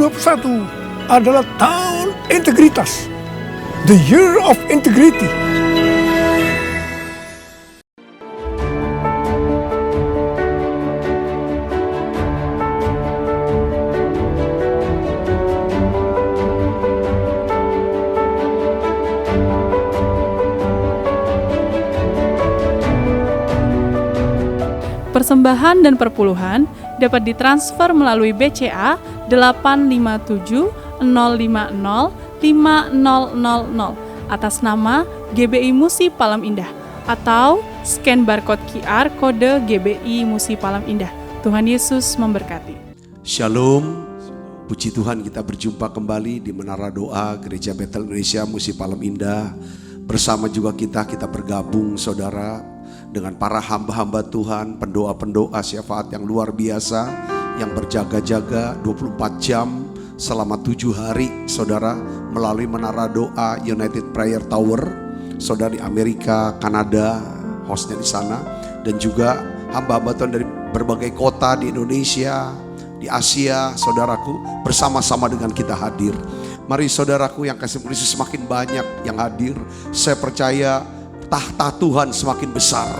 2021 adalah tahun integritas. The Year of Integrity. Persembahan dan perpuluhan dapat ditransfer melalui BCA 857 050 5000 atas nama GBI Musi Palam Indah atau scan barcode QR kode GBI Musi Palam Indah. Tuhan Yesus memberkati. Shalom, puji Tuhan kita berjumpa kembali di Menara Doa Gereja Betel Indonesia Musi Palam Indah. Bersama juga kita bergabung saudara dengan para hamba-hamba Tuhan, pendoa-pendoa syafaat yang luar biasa yang berjaga-jaga 24 jam selama 7 hari saudara melalui Menara Doa United Prayer Tower. Saudara di Amerika, Kanada, hostnya di sana, dan juga hamba-hamba Tuhan dari berbagai kota di Indonesia, di Asia, saudaraku, bersama-sama dengan kita hadir. Mari saudaraku yang kasih Kristus semakin banyak yang hadir. Saya percaya tahta Tuhan semakin besar.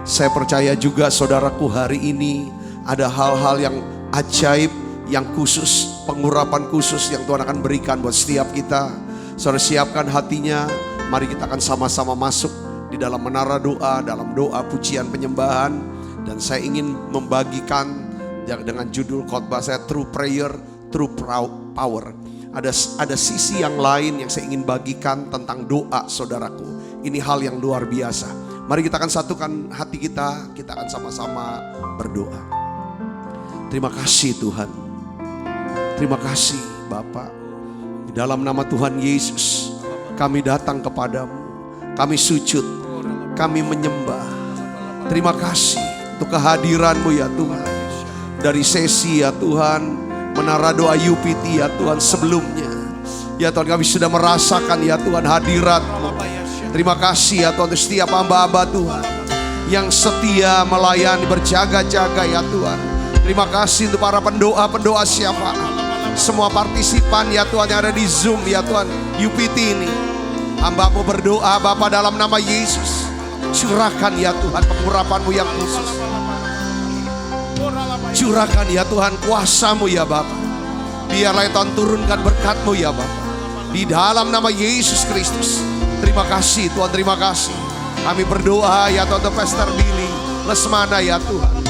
Saya percaya juga saudaraku hari ini ada hal-hal yang ajaib, yang khusus, pengurapan khusus yang Tuhan akan berikan buat setiap kita. Saudara siapkan hatinya, mari kita akan sama-sama masuk di dalam menara doa, dalam doa pujian penyembahan. Dan saya ingin membagikan dengan judul khotbah saya True Prayer, True Power. Ada sisi yang lain yang saya ingin bagikan tentang doa saudaraku. Ini hal yang luar biasa. Mari kita akan satukan hati kita akan sama-sama berdoa. Terima kasih Tuhan. Terima kasih Bapa. Di dalam nama Tuhan Yesus, kami datang kepadamu. Kami sujud, kami menyembah. Terima kasih untuk kehadiran-Mu ya Tuhan. Dari sesi ya Tuhan, Menara Doa UPT ya Tuhan sebelumnya. Ya Tuhan kami sudah merasakan ya Tuhan hadirat-Mu. Terima kasih ya Tuhan untuk setiap hamba-hamba Tuhan yang setia melayani berjaga-jaga ya Tuhan. Terima kasih untuk para pendoa-pendoa syafaat, semua partisipan ya Tuhan yang ada di Zoom ya Tuhan UPT ini. Hamba-Mu berdoa Bapa dalam nama Yesus, curahkan ya Tuhan pengurapan-Mu yang khusus. Curahkan ya Tuhan kuasa-Mu ya Bapa. Biarlah Tuhan turunkan berkat-Mu ya Bapa. Di dalam nama Yesus Kristus. Terima kasih Tuhan, terima kasih. Kami berdoa ya Tuhan untuk Pastor Billy Lesmana ya Tuhan,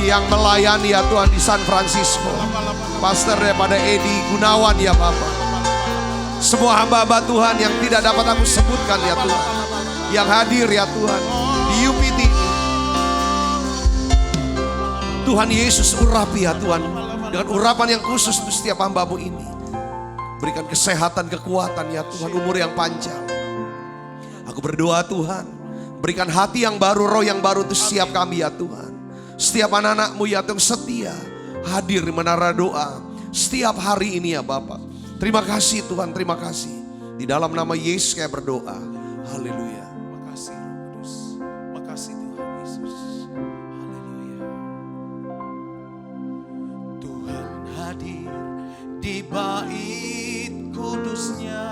yang melayani ya Tuhan di San Francisco. Pastor daripada Edi Gunawan ya Bapak. Semua hamba-hamba Tuhan yang tidak dapat aku sebutkan ya Tuhan, yang hadir ya Tuhan di UPT ini. Tuhan Yesus urapi ya Tuhan dengan urapan yang khusus untuk setiap hamba-Mu ini. Berikan kesehatan, kekuatan ya Tuhan, umur yang panjang. Aku berdoa Tuhan, berikan hati yang baru, roh yang baru untuk setiap kami ya Tuhan. Setiap anak-anak-Mu ya Tuhan setia hadir di Menara Doa setiap hari ini ya Bapak. Terima kasih Tuhan, terima kasih. Di dalam nama Yesus saya berdoa. Haleluya. Makasih Roh Kudus. Makasih Tuhan Yesus. Haleluya. Tuhan hadir di bait kudusnya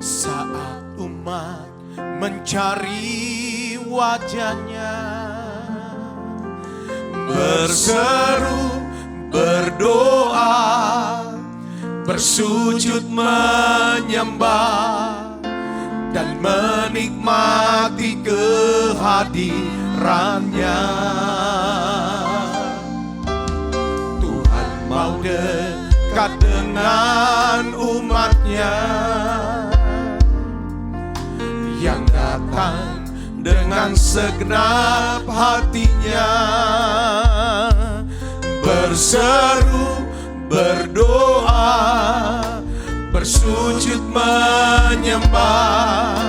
saat umat mencari wajahnya, berseru, berdoa, bersujud menyembah dan menikmati kehadirannya. Tuhan mau dekat dengan umatnya yang datang dengan segenap hatinya, berseru, berdoa, bersujud menyembah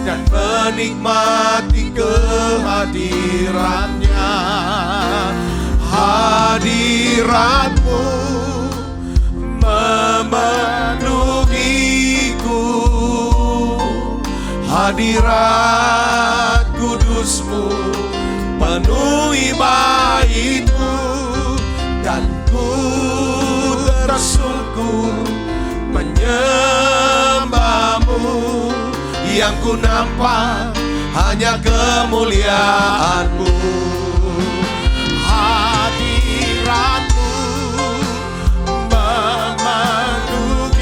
dan menikmati kehadirannya. Hadirat-Mu memenuhiku, hadirat kudus-Mu penuhi bait-Mu, dan ku yang ku nampak hanya kemuliaan-Mu. Hadirat-Mu memenuhiku,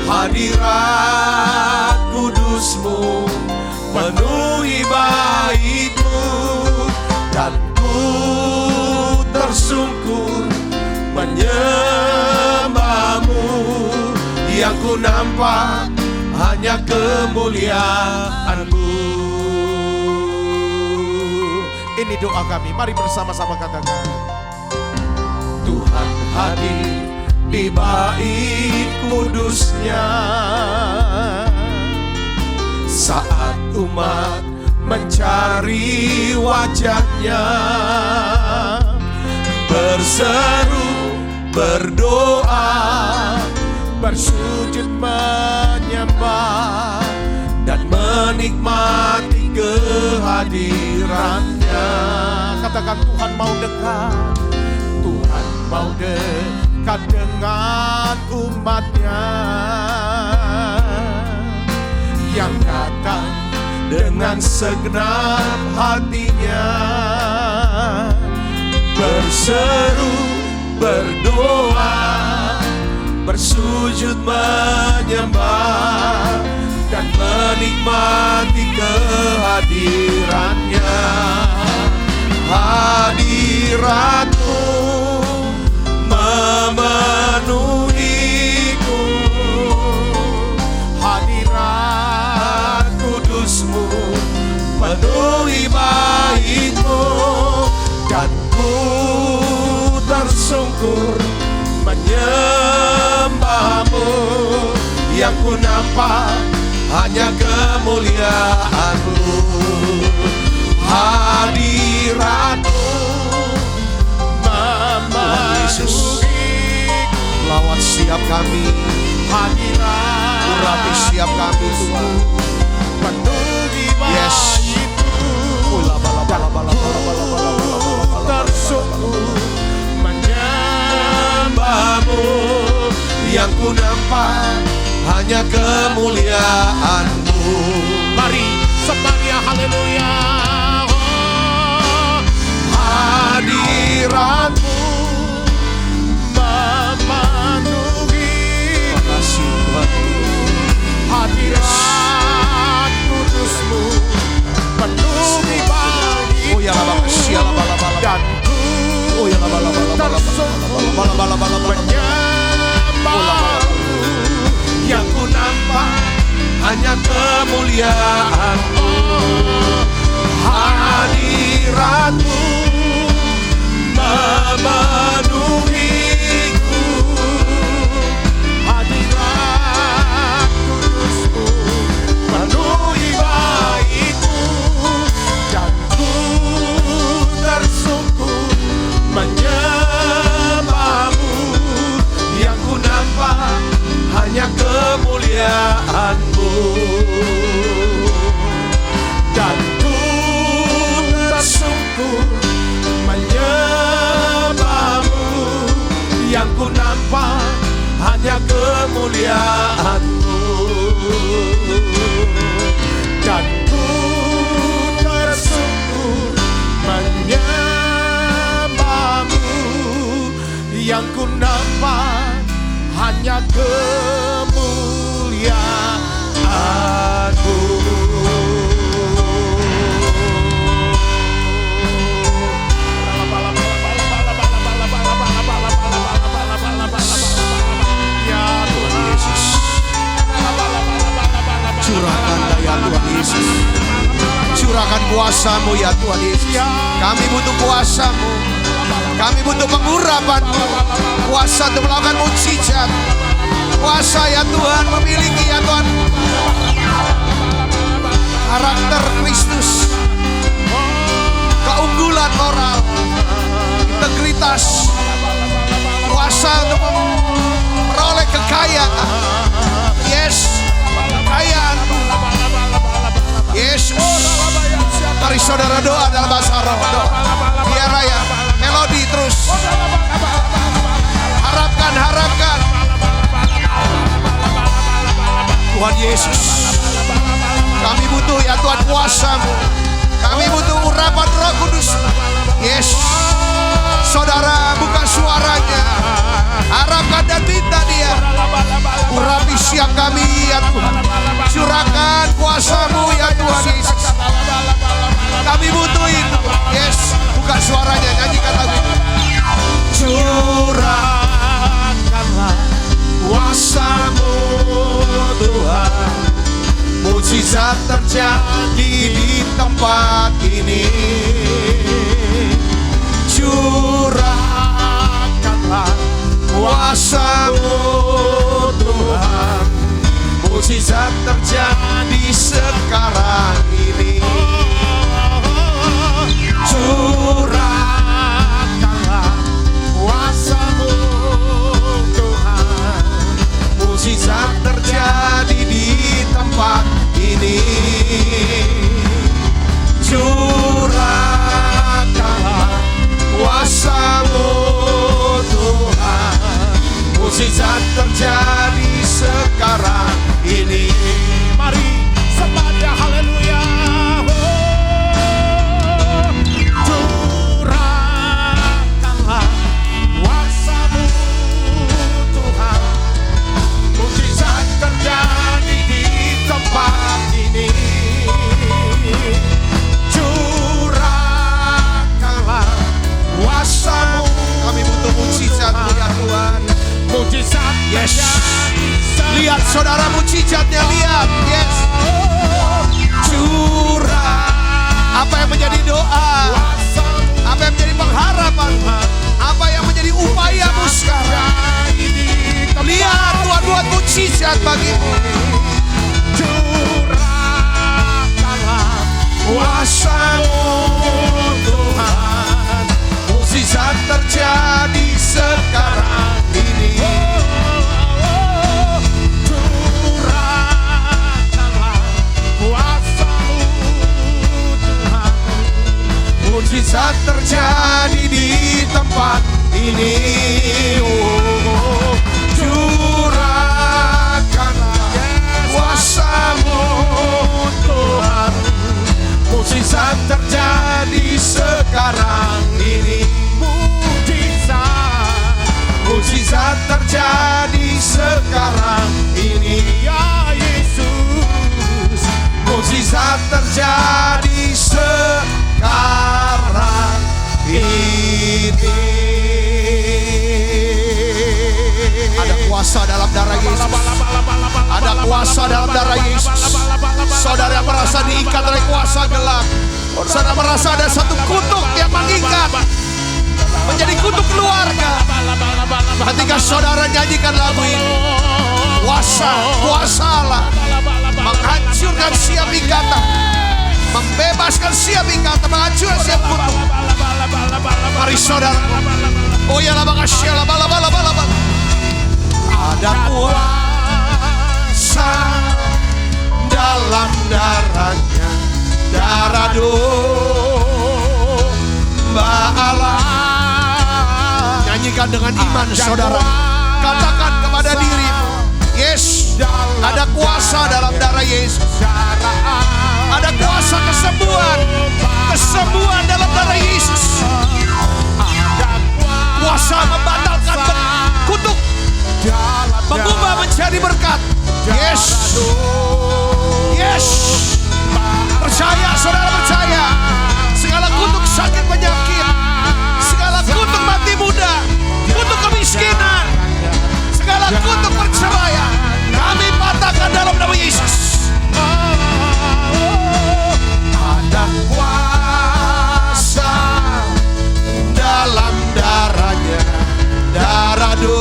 hadirat kudus-Mu penuhi baik-Mu, dan ku tersungkur menyembah-Mu, yang ku nampak hanya kemuliaan-Mu. Ini doa kami, mari bersama-sama katakan. Tuhan hadir di bait kudus-Nya saat umat mencari wajah-Nya, berseru, berdoa, bersujud menyembah, dan menikmati kehadiran-Nya. Katakan, Tuhan mau dekat, Tuhan mau dekat dengan umat-Nya yang datang dengan segenap hatinya, berseru, berdoa, bersujud menyembah, dan menikmati kehadiran-Nya. Hadirat-Mu memenuhiku, hadirat kudus-Mu penuhi baik-Mu, dan ku tersungkur menyembah-Mu, yang ku nampak hanya kemuliaan-Mu. Hadirat-Mu memenuhiku, lawat setiap kami, hadirat urapi setiap kami, Tuhan, penuhi baik-Mu, dan ku tersungkur menyembah-Mu, yang ku nampak hanya kemuliaan-Mu. Mari sembahnya, haleluya. Hadirat-Mu memenuhi, hadirat kudus-Mu penuhi baik-Mu, dan ku tersungkur menyembah-Mu, yang ku nampak hanya kemuliaan-Mu. Hadirat-Mu memenuhiku, hadirat kudus-Mu penuhi baik-Mu, dan ku tersungkur menyembah-Mu, yang ku nampak hanya kemuliaan-Mu, dan ku tersungkur menyembah-Mu, yang ku nampak hanya kemuliaan-Mu, dan ku tersungkur menyembah-Mu, yang ku nampak hanya kemuliaan-Mu. Curahkan daya Tuhan Yesus, curahkan kuasa-Mu ya Tuhan Yesus. Kami butuh kuasa-Mu, kami butuh pengurapan-Mu, kuasa untuk melakukan mukjizat, kuasa ya Tuhan, memiliki ya Tuhan karakter Kristus, keunggulan moral, integritas, kuasa untuk memperoleh kekayaan. Yes, kekayaan Yesus. Mari saudara doa dalam bahasa roh, biar raya melodi terus. Harapkan Tuhan Yesus. Kami butuh ya Tuhan kuasa-Mu. Kami butuh urapan Roh Kudus. Yes. Saudara buka suaranya. Harapkan dan minta Dia. Urapi siang kami ya Tuhan. Curahkan kuasa-Mu ya Tuhan Yesus. Kami butuh itu. Yes. Buka suaranya, nyanyikan lagu ini. Curahkanlah kuasa-Mu Tuhan. Mujizat terjadi di tempat ini. Curahkanlah kuasa-Mu Tuhan. Mujizat terjadi sekarang ini. Curahkanlah kuasa-Mu Tuhan. Mujizat terjadi di tempat ini. Curahkanlah kuasa-Mu Tuhan. Mujizat terjadi sekarang ini. Mari semuanya haleluya. Curahkanlah kuasa-Mu Tuhan. Mujizat terjadi di tempat ini. Curahkanlah kuasa-Mu. Kami butuh mujizat-Mu ya Tuhan. Mujizat terjadi. Lihat saudara mujizatnya, lihat. Yes. Curah. Apa yang menjadi doa? Apa yang menjadi pengharapan? Apa yang menjadi upayamu sekarang? Lihat Tuhan buat mujizat bagimu. Curahkanlah kuasa-Mu Tuhan. Mujizat terjadi sekarang ini. Curahkanlah kuasa-Mu Tuhan. Mujizat terjadi di tempat ini. Curahkanlah kuasa-Mu Tuhan. Mujizat terjadi sekarang ini. Mujizat terjadi sekarang ini. Ya Yesus. Mujizat terjadi sekarang ini. Ada kuasa dalam darah Yesus. Ada kuasa dalam darah Yesus. Saudara merasa diikat oleh kuasa gelap. Saudara merasa ada satu kutuk yang mengikat, menjadi kutuk keluarga. Ketika saudara nyanyikan lagu ini, kuasa Allah menghancurkan siap ikatan, membebaskan siap ikatan, menghancurkan siap kutuk. Mari saudara. Oh ya la makasih la bala. Ada kuasa dalam darahnya, darah domba Allah. Nyanyikan dengan iman saudara. Katakan kepada dirimu, yes, ada kuasa dalam darah Yesus. Ada kuasa kesembuhan dalam darah Yesus. Kuasa membatalkan kutuk, mengubah menjadi berkat. Yes. Yes. Percaya, saudara percaya. Segala kutuk sakit penyakit, segala kutuk mati muda, kutuk kemiskinan, segala kutuk perceraian, kami patahkan dalam nama Yesus. Ada kuasa dalam darahnya, darah domba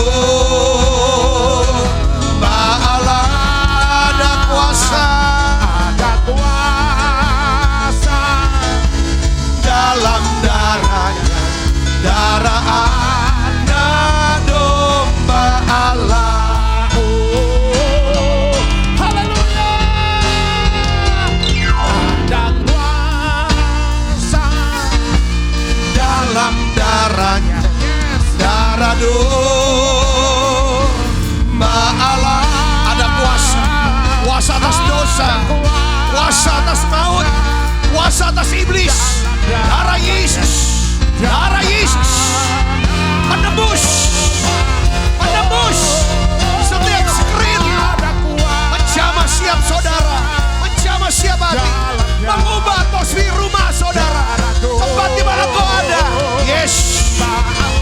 Allah. Ada kuasa atas maut, kuasa atas iblis. Darah Yesus, darah Yesus menembus setiap skrin, menjamah siap saudara, menjamah siap hati, mengubah atmosfer rumah saudara, tempat di mana kau ada. Yes,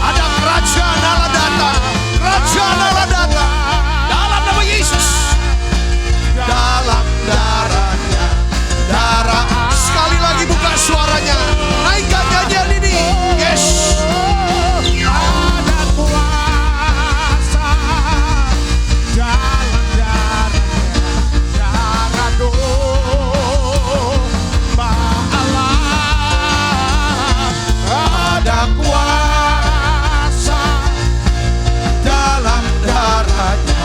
ada kerajaan Allah datang, kerajaan Allah datang dalam nama Yesus, dalam darahnya, darah. Sekali lagi buka suaranya, naikkan nyanyian ini. Yes, ada kuasa dalam darahnya, darah domba Allah. ada kuasa dalam darahnya,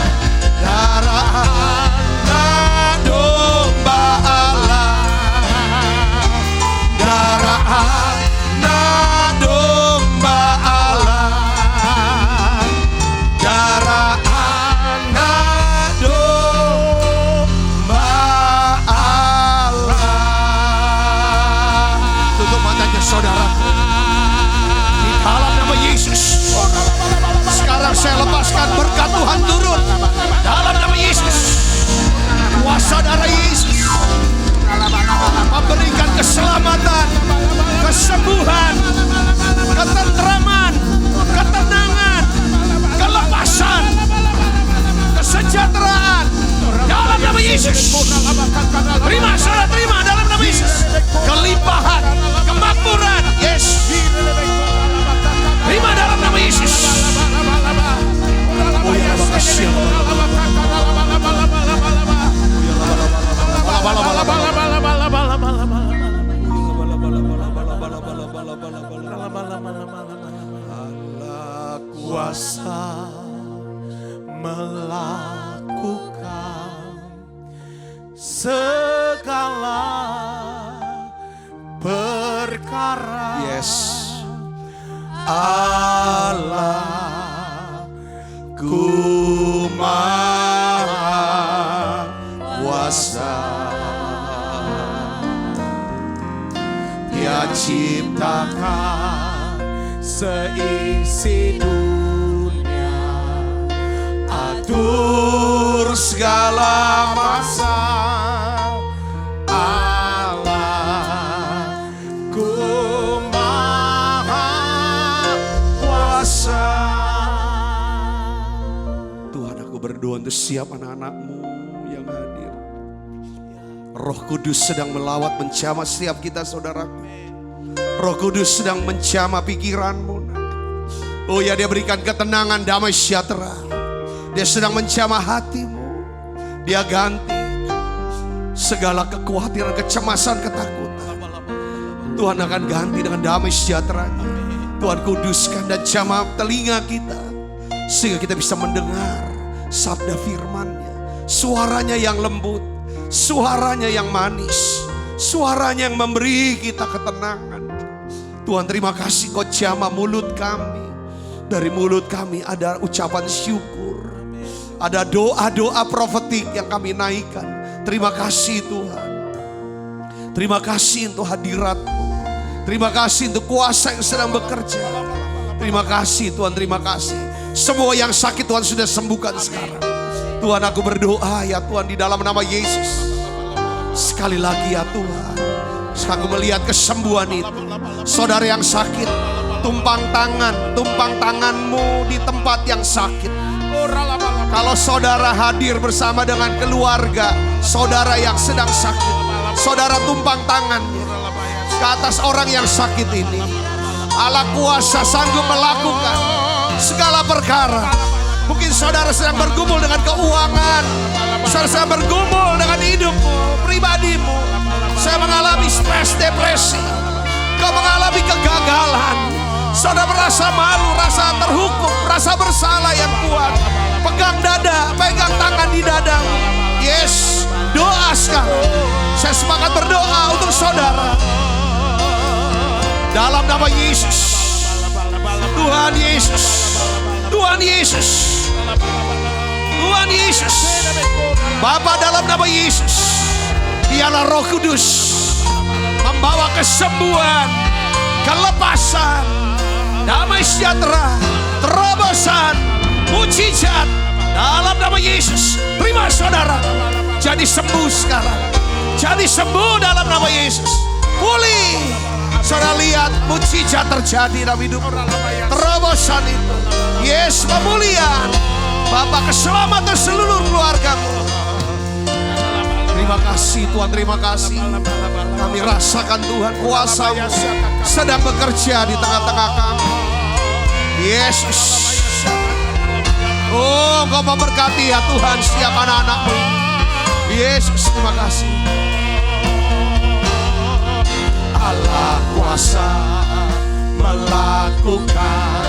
darah anak domba Allah, darah anak domba Allah, darah anak domba Allah. Tutup matanya saudaraku, di dalam nama Yesus. Sekarang saya lepaskan berkat Tuhan turun dalam nama Yesus. Kuasa darah Yesus memberikan keselamatan, kesembuhan, ketentraman, ketenangan, kelepasan, kesejahteraan dalam nama Yesus. Terima, saudara, terima dalam nama Yesus. Kelimpahan, kemakmuran, yes. Terima dalam nama Yesus. Oh ya, makasih. Allah kuasa melakukan segala perkara. Yes. Allah ku maha kuasa, Dia ciptakan seisi dunia, atur segala masa. Allah ku maha kuasa. Tuhan, aku berdoa untuk siap anak-anak-Mu yang hadir. Roh Kudus sedang melawat menjamah setiap kita, saudaraku. Roh Kudus sedang menjamah pikiranmu. Oh ya, Dia berikan ketenangan, damai sejahtera. Dia sedang menjamah hatimu. Dia ganti segala kekhawatiran, kecemasan, ketakutan. Tuhan akan ganti dengan damai sejahtera. Tuhan kuduskan dan jamah telinga kita, sehingga kita bisa mendengar sabda firman-Nya. Suaranya yang lembut, suaranya yang manis, suaranya yang memberi kita ketenangan. Tuhan, terima kasih Kau jamah mulut kami. Dari mulut kami ada ucapan syukur, ada doa-doa profetik yang kami naikkan. Terima kasih Tuhan. Terima kasih untuk hadirat-Mu. Terima kasih untuk kuasa yang sedang bekerja. Terima kasih Tuhan, terima kasih. Semua yang sakit Tuhan sudah sembuhkan sekarang. Tuhan, aku berdoa ya Tuhan di dalam nama Yesus. Sekali lagi ya Tuhan, aku melihat kesembuhan itu. Saudara yang sakit, tumpang tangan-Mu di tempat yang sakit. Kalau saudara hadir bersama dengan keluarga saudara yang sedang sakit, saudara tumpang tangannya ke atas orang yang sakit ini. Allah kuasa sanggup melakukan segala perkara. Mungkin saudara sedang bergumul dengan keuangan, saudara sedang bergumul dengan hidupmu, pribadimu. Saya mengalami stres, depresi. Kau mengalami kegagalan. Saudara merasa malu, rasa terhukum, rasa bersalah yang kuat. Pegang dada, pegang tangan di dadamu. Yes, doa sekarang. Saya semangat berdoa untuk saudara. Dalam nama Yesus. Tuhan Yesus. Tuhan Yesus. Tuhan Yesus. Bapa, dalam nama Yesus. Biarlah Roh Kudus membawa kesembuhan, kelepasan, damai sejahtera, terobosan, mujizat dalam nama Yesus. Terima saudara, jadi sembuh sekarang. Jadi sembuh dalam nama Yesus. Pulih. Saudara lihat mujizat terjadi dalam hidup. Terobosan itu. Yes, pemulihan. Bapak, keselamatan seluruh keluargamu. Terima kasih Tuhan, terima kasih. Kami rasakan Tuhan kuasa-Mu sedang bekerja di tengah-tengah kami. Yesus. Oh, Engkau memberkati ya Tuhan setiap anak-anak-Mu. Yesus, terima kasih. Allah kuasa melakukan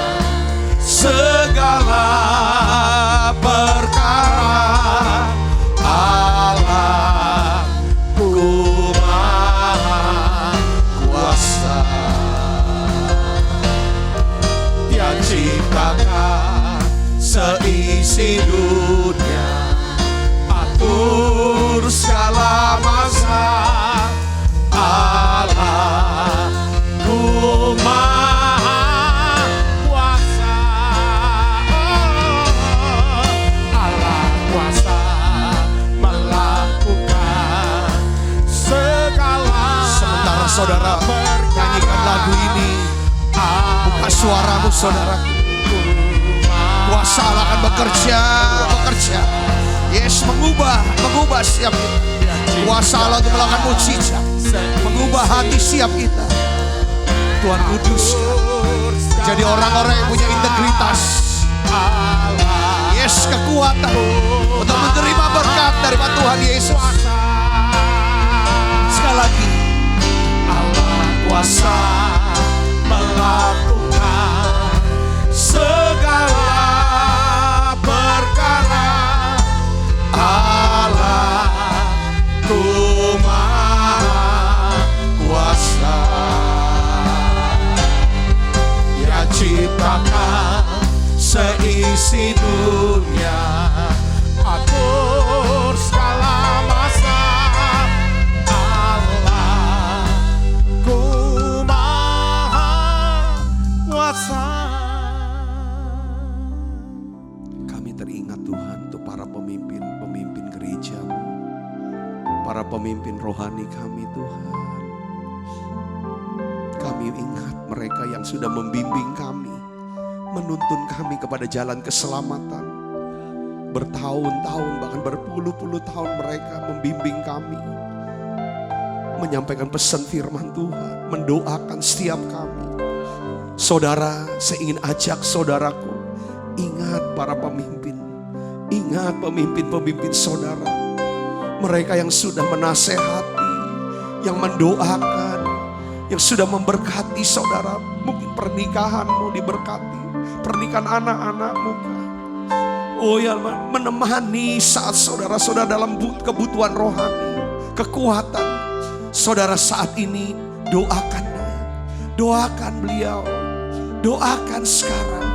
segala perkara. Allah ku maha kuasa. Dia ciptakan seisi dunia, atur segala masa. Allah ku maha kuasa. Allah kuasa melakukan segala. Sementara saudara nyanyikan lagu ini, buka suaramu saudaraku. Kuasa Allah akan bekerja. Yes, mengubah siap kita. Kuasa Allah untuk melakukan mujizat, mengubah hati siap kita. Tuhan kudus, jadi orang-orang yang punya integritas. Yes, kekuatan untuk menerima berkat dari Tuhan Yesus. Sekali lagi, Allah kuasa melakukan segala perkara. Allah ku maha kuasa. Dia ciptakan seisi dunia, atur segala masa. Allah ku maha kuasa. Kami teringat Tuhan untuk para pemimpin gereja-Mu, para pemimpin rohani kami Tuhan. Kami ingat mereka yang sudah membimbing kami, menuntun kami kepada jalan keselamatan. Bertahun-tahun bahkan berpuluh-puluh tahun mereka membimbing kami, menyampaikan pesan firman Tuhan, mendoakan setiap kami. Saudara, saya ingin ajak saudaraku, ingat para pemimpin, ingat pemimpin-pemimpin saudara. Mereka yang sudah menasehati, yang mendoakan, yang sudah memberkati saudara. Mungkin pernikahanmu diberkati, pernikahan anak-anakmu. Oh ya, menemani saat saudara-saudara dalam kebutuhan rohani, kekuatan. Saudara saat ini doakan dia, doakan beliau, doakan sekarang.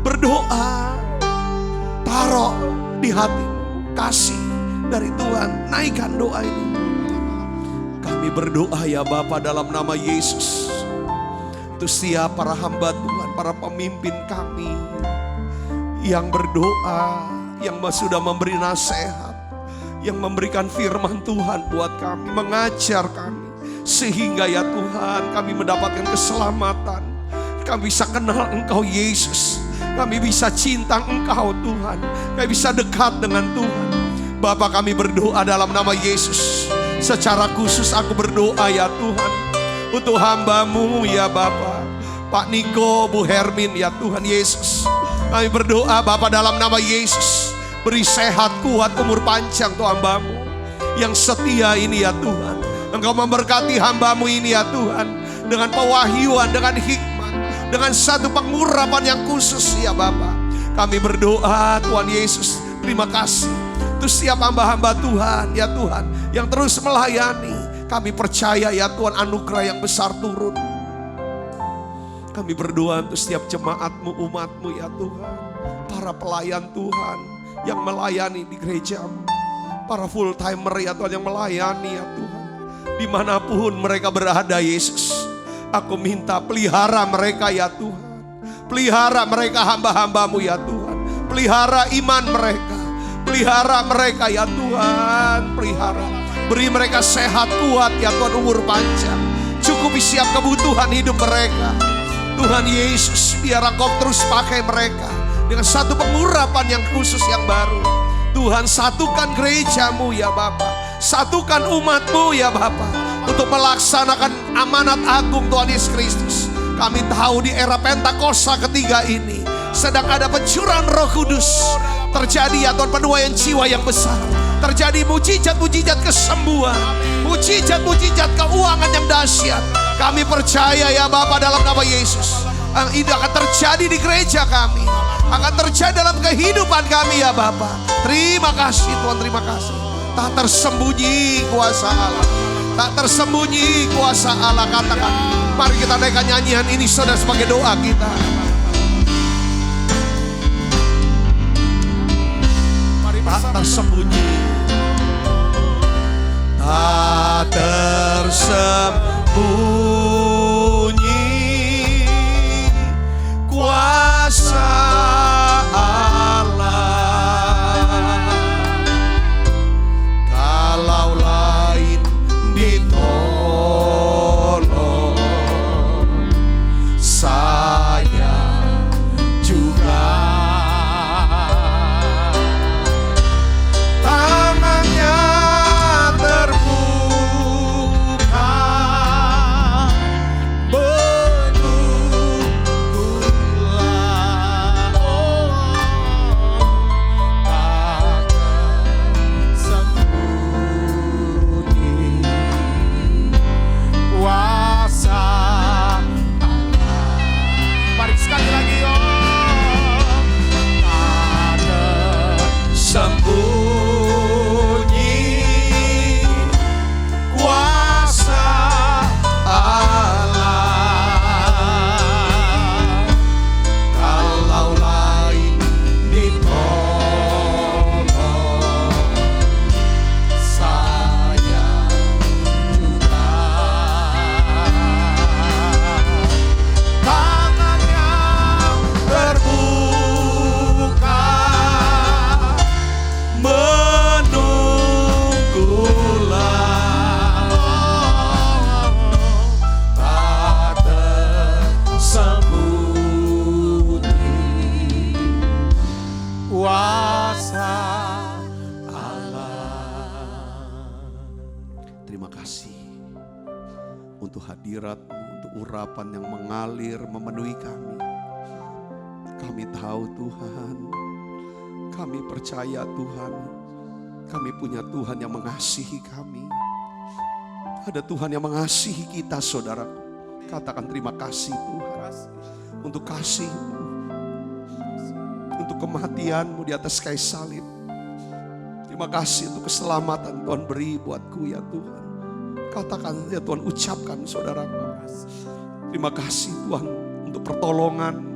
Berdoa, taruh di hatimu kasih dari Tuhan, naikkan doa ini. Kami berdoa ya Bapa dalam nama Yesus, untuk setiap para hamba Tuhan, para pemimpin kami yang berdoa, yang sudah memberi nasihat, yang memberikan firman Tuhan buat kami, mengajar kami, sehingga ya Tuhan kami mendapatkan keselamatan. Kami bisa kenal Engkau Yesus, kami bisa cinta Engkau Tuhan, kami bisa dekat dengan Tuhan. Bapak, kami berdoa dalam nama Yesus. Secara khusus aku berdoa ya Tuhan, untuk hamba-Mu ya Bapak, Pak Niko, Bu Hermin ya Tuhan Yesus. Kami berdoa Bapak dalam nama Yesus, beri sehat, kuat, umur panjang tuh hamba-Mu yang setia ini ya Tuhan. Engkau memberkati hamba-Mu ini ya Tuhan, dengan pewahyuan, dengan hikmat, dengan satu pengurapan yang khusus ya Bapak. Kami berdoa Tuhan Yesus, terima kasih untuk setiap hamba-hamba Tuhan ya Tuhan, yang terus melayani. Kami percaya ya Tuhan, anugerah yang besar turun. Kami berdoa untuk setiap jemaat-Mu, umat-Mu ya Tuhan, para pelayan Tuhan yang melayani di gereja-Mu. para full timer ya Tuhan yang melayani ya Tuhan. Dimanapun mereka berada Yesus, aku minta pelihara mereka ya Tuhan. Pelihara mereka hamba-hambamu ya Tuhan. Pelihara iman mereka. Pelihara mereka ya Tuhan. Pelihara. Beri mereka sehat kuat ya Tuhan, umur panjang. Cukupi siap kebutuhan hidup mereka. Tuhan Yesus, biar Engkau terus pakai mereka dengan satu pengurapan yang khusus yang baru. Tuhan, satukan gerejamu ya Bapa. Satukan umatmu ya Bapa, untuk melaksanakan amanat agung Tuhan Yesus Kristus. Kami tahu di era Pentakosta ketiga ini sedang ada pencurahan Roh Kudus. Terjadi ya Tuhan penuaian jiwa yang besar. Terjadi mujizat-mujizat kesembuhan, mujizat-mujizat keuangan yang dahsyat. Kami percaya ya Bapa dalam nama Yesus, ini akan terjadi di gereja kami, akan terjadi dalam kehidupan kami ya Bapa. Terima kasih Tuhan, terima kasih. Tak tersembunyi kuasa Allah, tak tersembunyi kuasa Allah. Katakan, mari kita naikkan nyanyian ini saudara sebagai doa kita. Mari tak tersembunyi, tak tersembunyi kuasa Allah. Kalau lain ditolong, saya juga. Tangannya terbuka, menunggulah, tak tersembunyi kuasa Allah. Mari sekali lagi tak tersembunyi kuasa Allah. Kalau lain ditolong, saya juga. Tangannya terbuka, menunggulah, tak tersembunyi kuasa Allah. Terima kasih untuk hadirat-Mu, untuk urapan yang mengalir memenuhi kami. Kami tahu Tuhan, kami percaya Tuhan, kami punya Tuhan yang mengasihi kami. Ada Tuhan yang mengasihi kita saudaraku. Katakan terima kasih Tuhan, untuk kasih-Mu, untuk kematian-Mu di atas kayu salib. Terima kasih untuk keselamatan Tuhan beri buatku ya Tuhan. Katakan ya Tuhan, ucapkan saudaraku. Terima kasih Tuhan untuk pertolongan-Mu.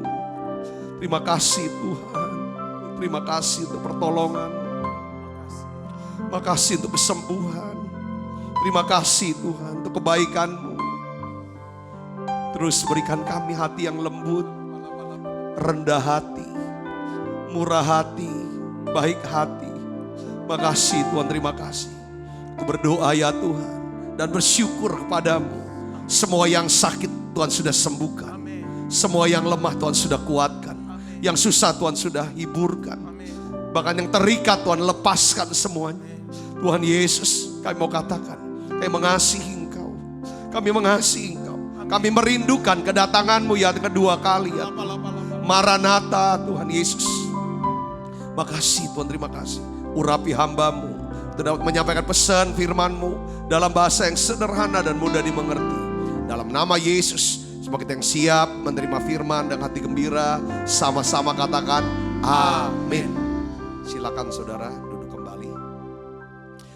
Terima kasih Tuhan. Terima kasih untuk pertolongan. Terima kasih untuk kesembuhan. Terima kasih Tuhan untuk kebaikan-Mu. Terus berikan kami hati yang lembut, rendah hati, murah hati, baik hati. Terima kasih Tuhan, terima kasih. Aku berdoa ya Tuhan dan bersyukur kepadamu. Semua yang sakit Tuhan sudah sembuhkan. Semua yang lemah Tuhan sudah kuatkan. Yang susah Tuhan sudah hiburkan. Bahkan yang terikat Tuhan lepaskan semuanya. Tuhan Yesus, kami mau katakan, kami mengasihi Engkau. Kami mengasihi Engkau. Kami merindukan kedatangan-Mu ya kedua kali ya Tuhan. Maranatha Tuhan Yesus. Makasih Tuhan, terima kasih. Urapi hamba-Mu untuk dapat menyampaikan pesan firman-Mu dalam bahasa yang sederhana dan mudah dimengerti. Dalam nama Yesus, semoga kita yang siap menerima firman dan hati gembira, sama-sama katakan amin. Silakan saudara duduk kembali.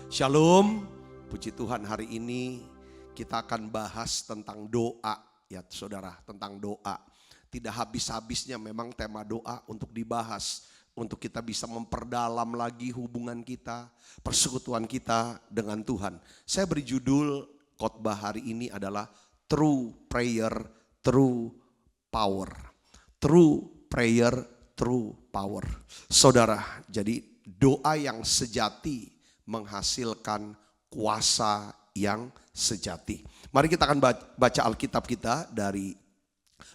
Shalom, puji Tuhan, hari ini kita akan bahas tentang doa ya saudara, tentang doa. Tidak habis-habisnya memang tema doa untuk dibahas. untuk kita bisa memperdalam lagi hubungan kita, persekutuan kita dengan Tuhan. Saya beri judul khotbah hari ini adalah True Prayer, True Power. True Prayer, True Power. Saudara, jadi doa yang sejati menghasilkan kuasa yang sejati. Mari kita akan baca Alkitab kita dari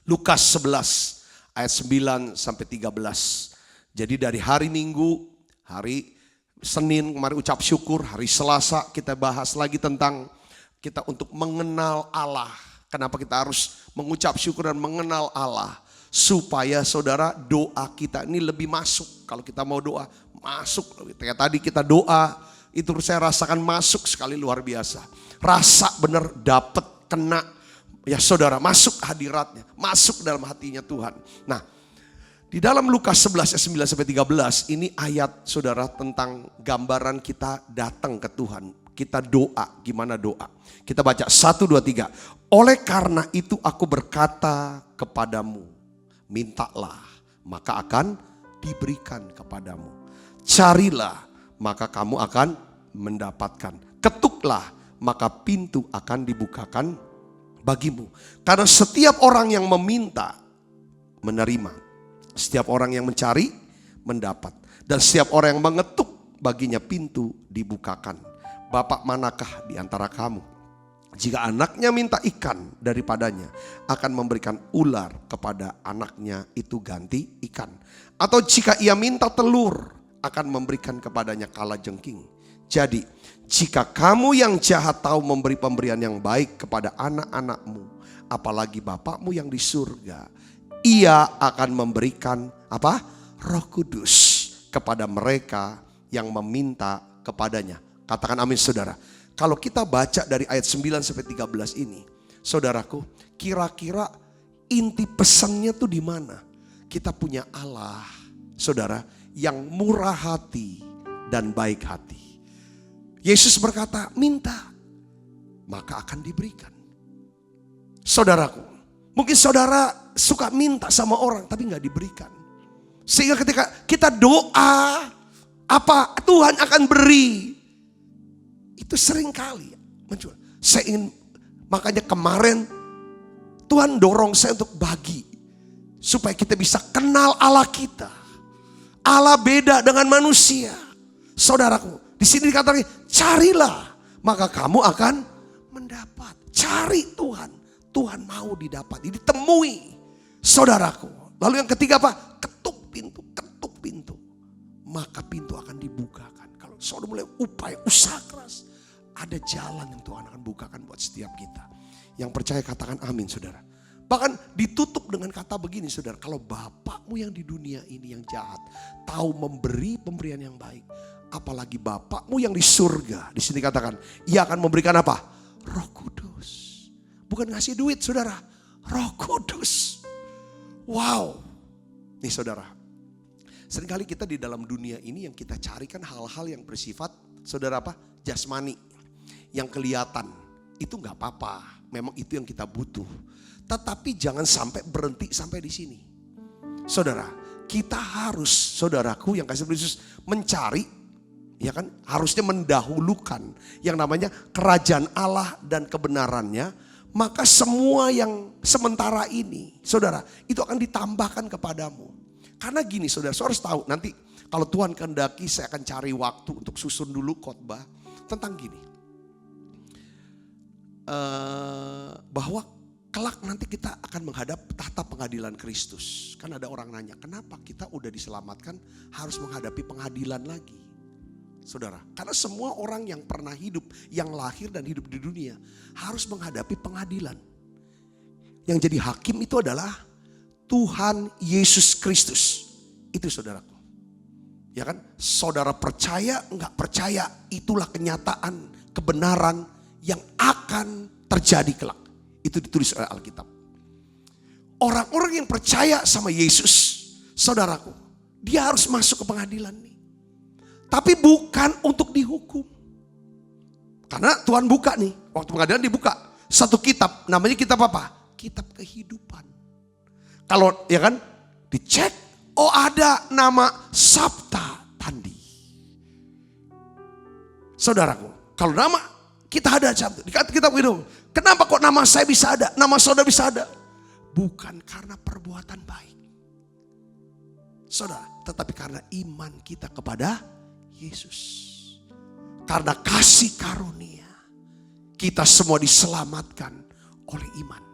Lukas 11 ayat 9 sampai 13. Jadi dari hari Minggu, hari Senin kemarin ucap syukur, hari Selasa kita bahas lagi tentang kita untuk mengenal Allah. Kenapa kita harus mengucap syukur dan mengenal Allah? Supaya saudara doa kita ini lebih masuk. Kalau kita mau doa, masuk. Kayak tadi kita doa, itu saya rasakan masuk sekali, luar biasa. Rasa benar dapat kena, ya saudara, masuk hadiratnya, masuk dalam hatinya Tuhan. Nah, di dalam Lukas 11 ayat 9 sampai 13 ini ayat saudara tentang gambaran kita datang ke Tuhan. Kita doa, gimana doa? Kita baca 1, 2, 3. Oleh karena itu aku berkata kepadamu, mintalah maka akan diberikan kepadamu. Carilah maka kamu akan mendapatkan. Ketuklah maka pintu akan dibukakan bagimu. Karena setiap orang yang meminta menerima. Setiap orang yang mencari mendapat. Dan setiap orang yang mengetuk baginya pintu dibukakan. Bapak manakah di antara kamu? Jika anaknya minta ikan daripadanya, akan memberikan ular kepada anaknya itu ganti ikan. Atau jika ia minta telur, akan memberikan kepadanya kalajengking. Jadi, jika kamu yang jahat tahu memberi pemberian yang baik kepada anak-anakmu, apalagi Bapakmu yang di surga, Ia akan memberikan apa? Roh Kudus kepada mereka yang meminta kepadanya. Katakan amin saudara. Kalau kita baca dari ayat 9 sampai 13 ini, saudaraku, kira-kira inti pesannya tuh di mana? Kita punya Allah, saudara, yang murah hati dan baik hati. Yesus berkata, minta, maka akan diberikan. Saudaraku, mungkin saudara suka minta sama orang tapi gak diberikan. Sehingga ketika kita doa, apa Tuhan akan beri. Itu sering kali muncul. Saya ingin, makanya kemarin Tuhan dorong saya untuk bagi. Supaya kita bisa kenal Allah kita. Allah beda dengan manusia. Saudaraku, di sini dikatakan, carilah maka kamu akan mendapat. Cari Tuhan, Tuhan mau didapat, ditemui. Saudaraku, lalu yang ketiga apa? Ketuk pintu, maka pintu akan dibukakan. Kalau saudara mulai upaya, usaha keras, ada jalan yang Tuhan akan bukakan buat setiap kita. Yang percaya katakan amin saudara. Bahkan ditutup dengan kata begini saudara, kalau Bapakmu yang di dunia ini yang jahat tahu memberi pemberian yang baik, apalagi Bapakmu yang di surga. Di sini katakan, Ia akan memberikan apa? Roh Kudus. Bukan ngasih duit saudara, Roh Kudus. Wow. Nih saudara, seringkali kita di dalam dunia ini yang kita carikan hal-hal yang bersifat saudara apa? Jasmani. Yang kelihatan, itu gak apa-apa. Memang itu yang kita butuh. Tetapi jangan sampai berhenti sampai di sini. Saudara, kita harus, saudaraku yang kasih Yesus, mencari, ya kan, harusnya mendahulukan yang namanya kerajaan Allah dan kebenarannya. Maka semua yang sementara ini, saudara, itu akan ditambahkan kepadamu. Karena gini saudara, saudara harus tahu, nanti kalau Tuhan kehendaki saya akan cari waktu untuk susun dulu khotbah tentang gini. Bahwa kelak nanti kita akan menghadap tahta pengadilan Kristus. Kan ada orang nanya, kenapa kita udah diselamatkan harus menghadapi pengadilan lagi? Saudara, karena semua orang yang pernah hidup, yang lahir dan hidup di dunia harus menghadapi pengadilan. Yang jadi hakim itu adalah Tuhan Yesus Kristus. Itu saudaraku. Ya kan, saudara percaya enggak percaya, itulah kenyataan, kebenaran yang akan terjadi kelak. Itu ditulis oleh Alkitab. Orang-orang yang percaya sama Yesus, saudaraku, dia harus masuk ke pengadilan nih. Tapi bukan untuk dihukum. Karena Tuhan buka nih, waktu pengadilan dibuka satu kitab, namanya kitab apa? Kitab kehidupan. Kalau ya kan dicek, Oh ada nama Sabta Tandi. Saudaraku, kalau nama kita ada Sabta, di kitab itu, kenapa kok nama saya bisa ada, nama saudara bisa ada? Bukan karena perbuatan baik, saudara, tetapi karena iman kita kepada Yesus. Karena kasih karunia, kita semua diselamatkan oleh iman.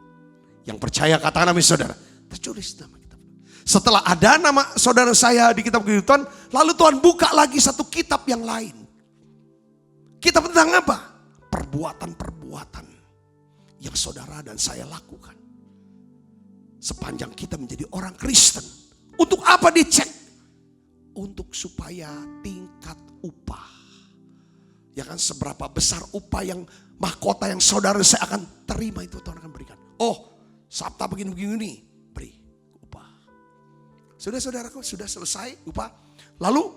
Yang percaya katakan amin saudara. Tertulis nama kita. Setelah ada nama saudara saya di kitab kehidupan, lalu Tuhan buka lagi satu kitab yang lain. Kitab tentang apa? Perbuatan-perbuatan yang saudara dan saya lakukan. Sepanjang kita menjadi orang Kristen. Untuk apa dicek? Untuk supaya tingkat upah. Ya kan, seberapa besar upah yang mahkota yang saudara saya akan terima, itu Tuhan akan berikan. Oh, Sabta begini-begini, beri upah. Sudah saudaraku, sudah selesai upah. Lalu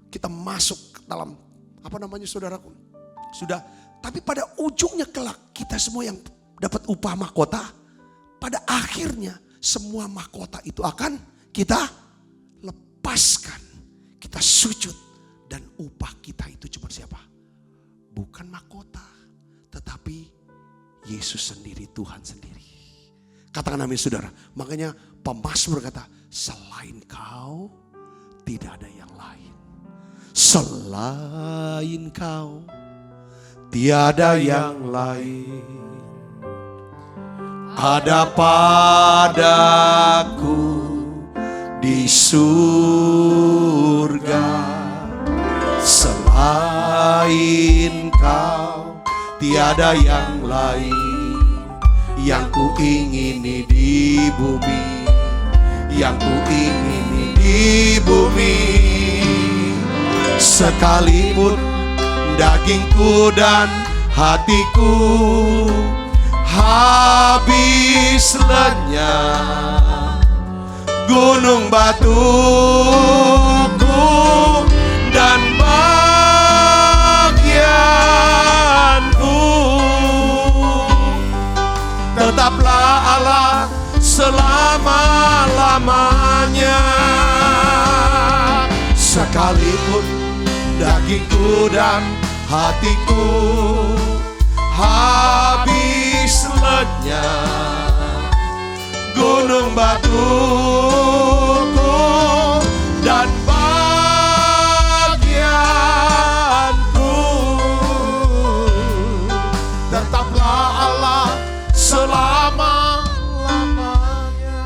kita masuk ke dalam, apa namanya saudaraku? Sudah, tapi pada ujungnya kelak kita semua yang dapat upah mahkota, pada akhirnya semua mahkota itu akan kita lepaskan. Kita sujud dan upah kita itu cuma siapa? Bukan mahkota, tetapi Yesus sendiri, Tuhan sendiri. Katakan amin saudara. Makanya pemazmur berkata, selain kau tidak ada yang lain. Selain kau tiada yang lain. Ada padaku di surga. Selain kau tiada yang lain. Yang ku ingini di bumi, yang ku ingini di bumi. Sekalipun dagingku dan hatiku habis lenyap, gunung batuku dan bagianku, tetaplah Allah selama-lamanya. Sekalipun dagingku dan hatiku habis lenyap, gunung batuku dan bagianku, tetaplah Allah selama-lamanya.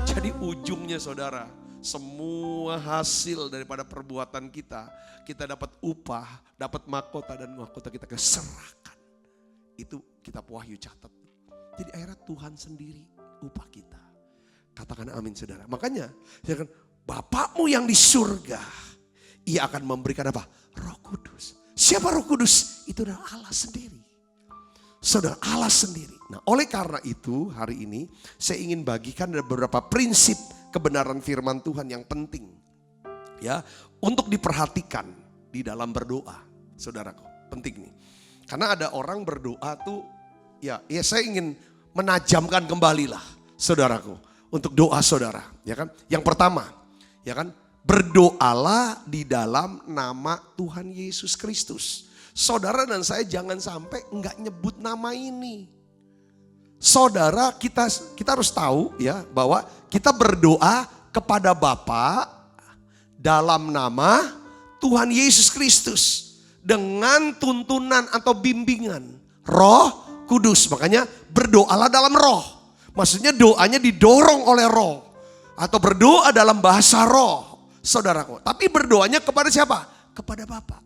Jadi ujungnya saudara, semua hasil daripada perbuatan kita, kita dapat upah, dapat mahkota, dan mahkota kita keserahkan. Itu kitab Wahyu catat. Jadi akhirnya Tuhan sendiri upah kita. Katakan amin saudara. Makanya ya kan, Bapakmu yang di surga, Ia akan memberikan apa? Roh Kudus. Siapa Roh Kudus? Itu adalah Allah sendiri. Saudara, Allah sendiri. Nah, oleh karena itu hari ini saya ingin bagikan ada beberapa prinsip kebenaran firman Tuhan yang penting ya untuk diperhatikan di dalam berdoa. Saudaraku, penting nih. Karena ada orang berdoa tuh ya saya ingin menajamkan kembali lah saudaraku untuk doa saudara, ya kan? Yang pertama, ya kan? Berdoalah di dalam nama Tuhan Yesus Kristus. Saudara dan saya jangan sampai enggak nyebut nama ini. Saudara, kita harus tahu ya bahwa kita berdoa kepada Bapa dalam nama Tuhan Yesus Kristus dengan tuntunan atau bimbingan Roh Kudus. Makanya berdoalah dalam Roh. Maksudnya doanya didorong oleh Roh atau berdoa dalam bahasa Roh, saudaraku. Tapi berdoanya kepada siapa? Kepada Bapa.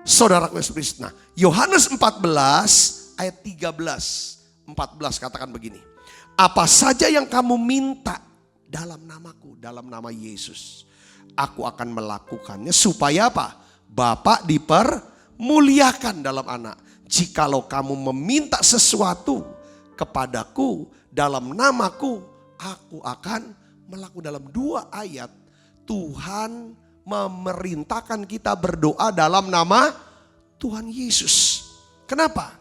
Saudaraku Yesus Kristus. Nah, Yohanes 14 ayat 13, 14 katakan begini. Apa saja yang kamu minta dalam namaku, dalam nama Yesus, aku akan melakukannya supaya apa? Bapa dipermuliakan dalam anak. Jikalau kamu meminta sesuatu kepadaku dalam namaku, aku akan melakukan. Dalam 2 ayat Tuhan memerintahkan kita berdoa dalam nama Tuhan Yesus. Kenapa?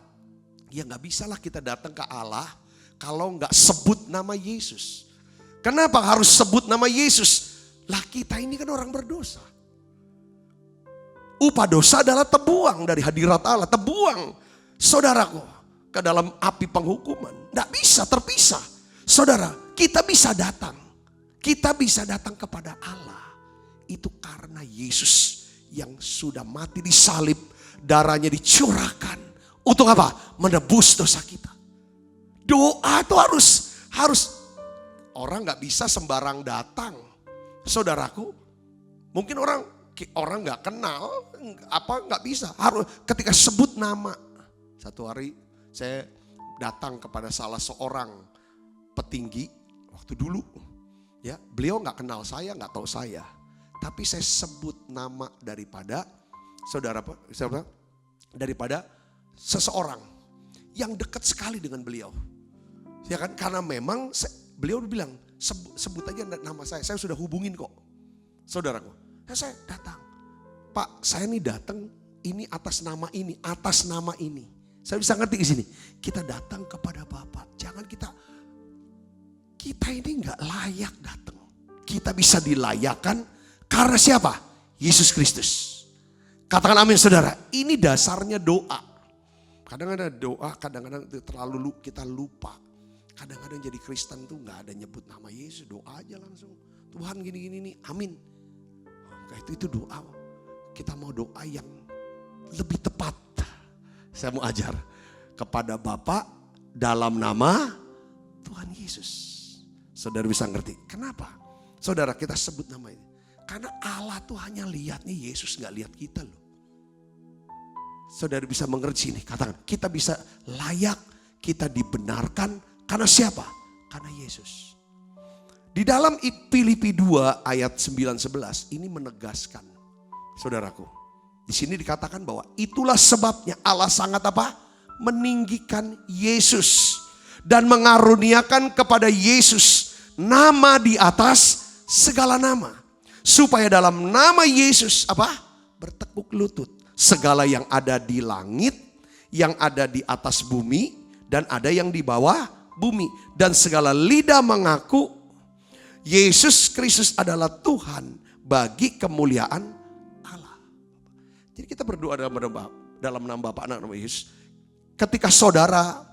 Ya gak bisalah kita datang ke Allah kalau gak sebut nama Yesus. Kenapa harus sebut nama Yesus? Lah kita ini kan orang berdosa. Upah dosa adalah terbuang dari hadirat Allah. Terbuang, saudaraku, ke dalam api penghukuman. Tidak bisa terpisah. Saudara, kita bisa datang. Kita bisa datang kepada Allah. Itu karena Yesus yang sudah mati di salib. Darahnya dicurahkan. Untuk apa? Menebus dosa kita. Doa itu harus orang nggak bisa sembarang datang. Saudaraku, mungkin orang nggak kenal, nggak bisa. Harus ketika sebut nama. Satu hari saya datang kepada salah seorang petinggi waktu dulu, ya beliau nggak kenal saya, nggak tahu saya, tapi saya sebut nama daripada daripada seseorang yang dekat sekali dengan beliau, ya kan? Karena memang beliau bilang sebut aja nama saya sudah hubungin kok, saudaraku. Nah, saya datang, Pak, saya ini datang ini atas nama ini, atas nama ini. Saya bisa ngerti di sini. Kita datang kepada Bapak. Jangan kita ini nggak layak datang. Kita bisa dilayakkan karena siapa? Yesus Kristus. Katakan amin, saudara. Ini dasarnya doa. Kadang-kadang doa, kadang-kadang terlalu kita lupa. Kadang-kadang jadi Kristen tuh nggak ada nyebut nama Yesus, doa aja langsung. Tuhan gini-gini nih, amin. Itu doa. Kita mau doa yang lebih tepat. Saya mau ajar kepada Bapa dalam nama Tuhan Yesus. Saudara bisa ngerti kenapa? Saudara, kita sebut nama ini. Karena Allah tuh hanya lihatnya Yesus, gak lihat kita loh. Saudara bisa mengerti ini. Katakan, kita bisa layak, kita dibenarkan karena siapa? Karena Yesus. Di dalam Filipi 2 ayat 9-11 ini menegaskan, saudaraku. Di sini dikatakan bahwa itulah sebabnya Allah sangat apa? Meninggikan Yesus. Dan mengaruniakan kepada Yesus nama di atas segala nama. Supaya dalam nama Yesus apa? Bertekuk lutut. Segala yang ada di langit, yang ada di atas bumi, dan ada yang di bawah bumi. Dan segala lidah mengaku Yesus Kristus adalah Tuhan bagi kemuliaan Allah. Jadi kita berdoa dalam nama Bapa, Anak, nama Yesus. Ketika saudara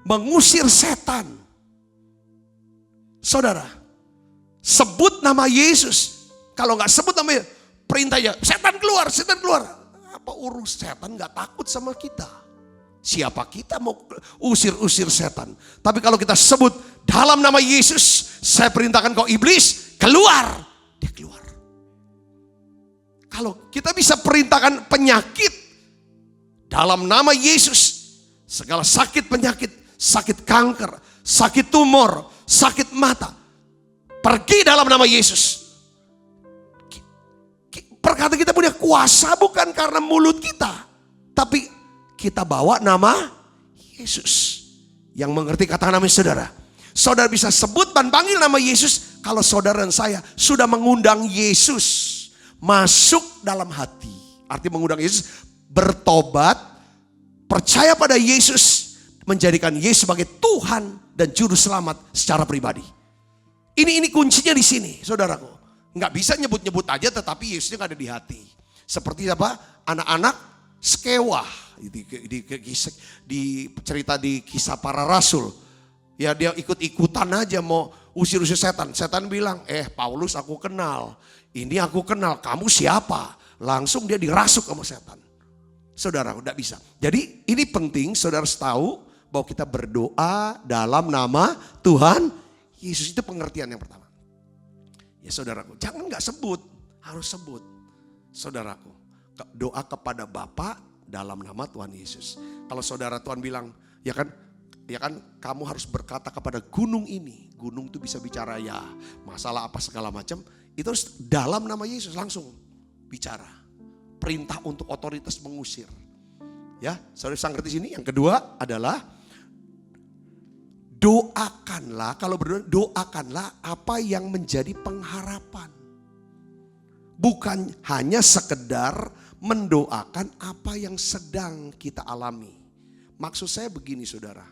mengusir setan, saudara sebut nama Yesus. Kalau nggak sebut nama Yesus, perintahnya setan keluar, setan keluar. Apa urus setan nggak takut sama kita? Siapa kita mau usir-usir setan? Tapi kalau kita sebut dalam nama Yesus, saya perintahkan kau iblis keluar, dia keluar. Kalau kita bisa perintahkan penyakit dalam nama Yesus, segala sakit penyakit, sakit kanker, sakit tumor, sakit mata, pergi dalam nama Yesus. Perkata kita punya kuasa bukan karena mulut kita, tapi kita bawa nama Yesus. Yang mengerti katakan amin, saudara. Saudara bisa sebut dan panggil nama Yesus kalau saudara dan saya sudah mengundang Yesus masuk dalam hati. Arti mengundang Yesus, bertobat, percaya pada Yesus, menjadikan Yesus sebagai Tuhan dan Juru Selamat secara pribadi. Ini kuncinya di sini, saudaraku. Nggak bisa nyebut-nyebut aja tetapi Yesusnya nggak ada di hati. Seperti apa? Anak-anak Skewa di cerita di Kisah Para Rasul. Ya dia ikut-ikutan aja mau usir-usir setan. Setan bilang, Paulus aku kenal. Ini aku kenal, kamu siapa? Langsung dia dirasuk sama setan. Saudara, udah bisa. Jadi ini penting saudara tahu bahwa kita berdoa dalam nama Tuhan Yesus. Itu pengertian yang pertama. Ya saudaraku, jangan gak sebut, harus sebut. Saudaraku, doa kepada Bapa dalam nama Tuhan Yesus. Kalau saudara Tuhan bilang, ya kan kamu harus berkata kepada gunung ini. Gunung itu bisa bicara ya masalah apa segala macam. Itu harus dalam nama Yesus langsung bicara. Perintah untuk otoritas mengusir. Ya, saudara bisa ngerti sini. Yang kedua adalah doakanlah, kalau berdoa doakanlah apa yang menjadi pengharapan. Bukan hanya sekedar mendoakan apa yang sedang kita alami. Maksud saya begini saudara.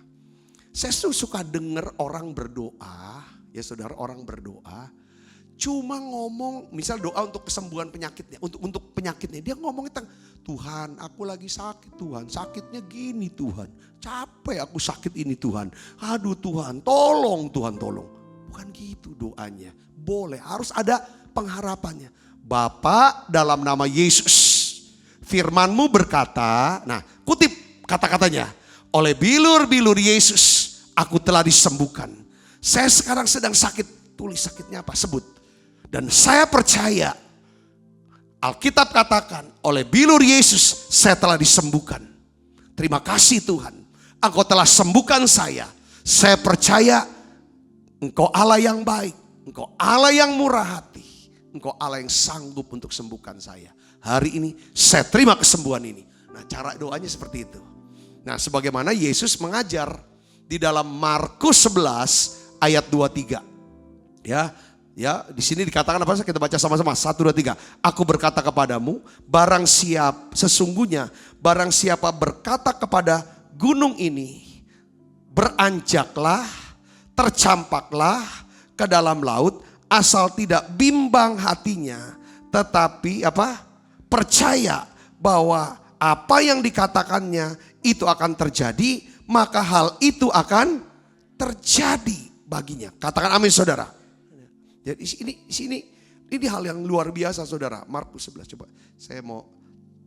Saya suka dengar orang berdoa, ya saudara, orang berdoa. cuma ngomong, misal doa untuk kesembuhan penyakitnya, untuk penyakitnya. Dia ngomong tentang, Tuhan aku lagi sakit Tuhan, sakitnya gini Tuhan. Capek aku sakit ini Tuhan. Aduh Tuhan, tolong Tuhan tolong. Bukan gitu doanya. Boleh, harus ada pengharapannya. Bapa dalam nama Yesus, firman-Mu berkata, nah kutip kata-katanya, oleh bilur-bilur Yesus aku telah disembuhkan. Saya sekarang sedang sakit, tulis sakitnya apa, sebut. Dan saya percaya, Alkitab katakan, oleh bilur Yesus saya telah disembuhkan. Terima kasih Tuhan, Engkau telah sembuhkan saya. Saya percaya Engkau Allah yang baik, Engkau Allah yang murah hati, Engkau Allah yang sanggup untuk sembuhkan saya. Hari ini saya terima kesembuhan ini. Nah, cara doanya seperti itu. Nah, sebagaimana Yesus mengajar di dalam Markus 11 ayat 23. Ya, di sini dikatakan apa? Kita baca sama-sama. 1, 2, 3. Aku berkata kepadamu, sesungguhnya barang siapa berkata kepada gunung ini, beranjaklah, tercampaklah ke dalam laut, asal tidak bimbang hatinya, tetapi percaya bahwa apa yang dikatakannya itu akan terjadi, maka hal itu akan terjadi baginya. Katakan amin saudara. Jadi ini hal yang luar biasa saudara. Markus 11, coba saya mau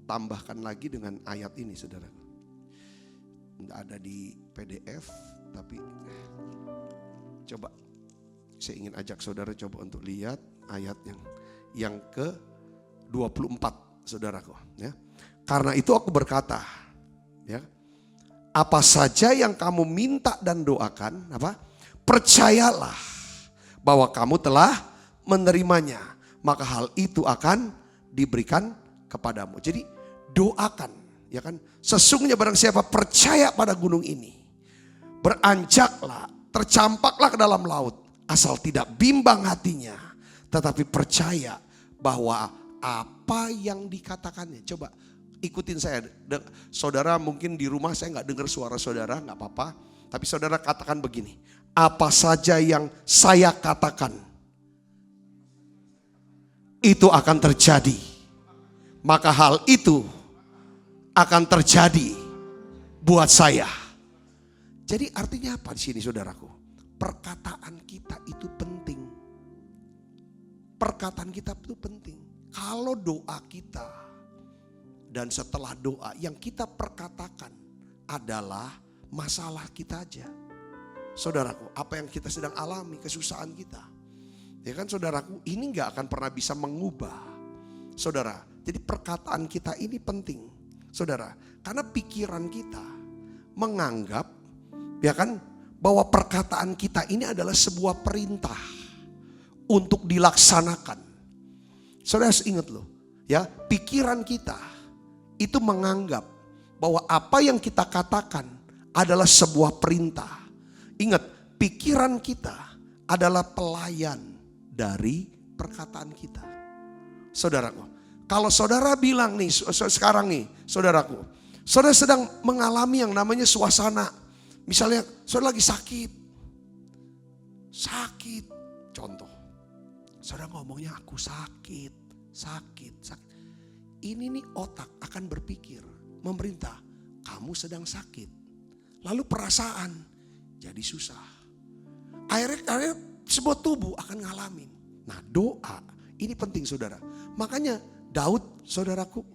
tambahkan lagi dengan ayat ini saudara. Tidak ada di PDF, tapi coba saya ingin ajak saudara coba untuk lihat ayat yang ke 24 saudaraku. Ya. Karena itu aku berkata, ya, apa saja yang kamu minta dan doakan, percayalah bahwa kamu telah menerimanya, maka hal itu akan diberikan kepadamu. Jadi doakan, ya kan? Sesungguhnya barang siapa percaya pada gunung ini, beranjaklah, tercampaklah ke dalam laut, asal tidak bimbang hatinya, tetapi percaya bahwa apa yang dikatakannya. Coba ikutin saya, saudara mungkin di rumah saya nggak dengar suara saudara, nggak apa-apa. Tapi saudara katakan begini, apa saja yang saya katakan itu akan terjadi. Maka hal itu akan terjadi buat saya. Jadi artinya apa di sini saudaraku? Perkataan kita itu penting. Perkataan kita itu penting. Kalau doa kita dan setelah doa yang kita perkatakan adalah masalah kita aja. Saudaraku, apa yang kita sedang alami, kesusahan kita. Ya kan saudaraku, ini gak akan pernah bisa mengubah. Saudara, jadi perkataan kita ini penting. Saudara, karena pikiran kita menganggap, ya kan, bahwa perkataan kita ini adalah sebuah perintah untuk dilaksanakan. Saudara ingat loh, ya, pikiran kita itu menganggap bahwa apa yang kita katakan adalah sebuah perintah. Ingat, pikiran kita adalah pelayan dari perkataan kita. Saudaraku, kalau saudara bilang nih, sekarang nih, saudaraku, saudara sedang mengalami yang namanya suasana. Misalnya, saudara lagi sakit. Contoh, saudara ngomongnya aku sakit. Ini nih otak akan berpikir, memerintah, kamu sedang sakit. Lalu perasaan jadi susah. Akhirnya sebuah tubuh akan ngalamin. Nah doa ini penting saudara. Makanya Daud saudaraku,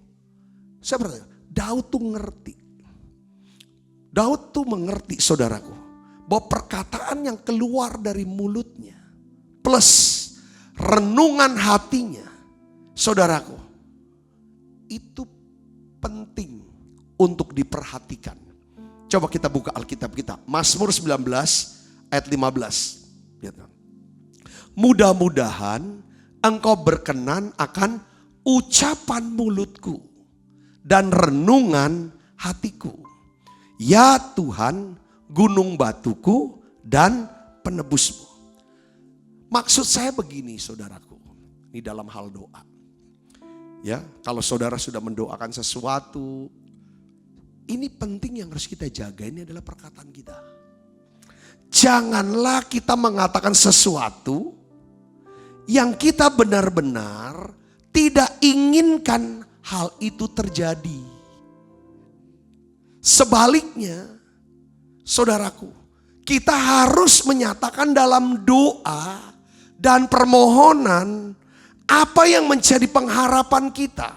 saya bertanya, Daud tuh ngerti. Daud tuh mengerti saudaraku, bahwa perkataan yang keluar dari mulutnya plus renungan hatinya, saudaraku, itu penting untuk diperhatikan. Coba kita buka Alkitab kita. Mazmur 19 ayat 15. Lihat. Mudah-mudahan engkau berkenan akan ucapan mulutku dan renungan hatiku. Ya Tuhan, gunung batuku dan penebusmu. Maksud saya begini saudaraku. Ini dalam hal doa. Ya, kalau saudara sudah mendoakan sesuatu, ini penting yang harus kita jaga, ini adalah perkataan kita. Janganlah kita mengatakan sesuatu yang kita benar-benar tidak inginkan hal itu terjadi. Sebaliknya, saudaraku, kita harus menyatakan dalam doa dan permohonan apa yang menjadi pengharapan kita.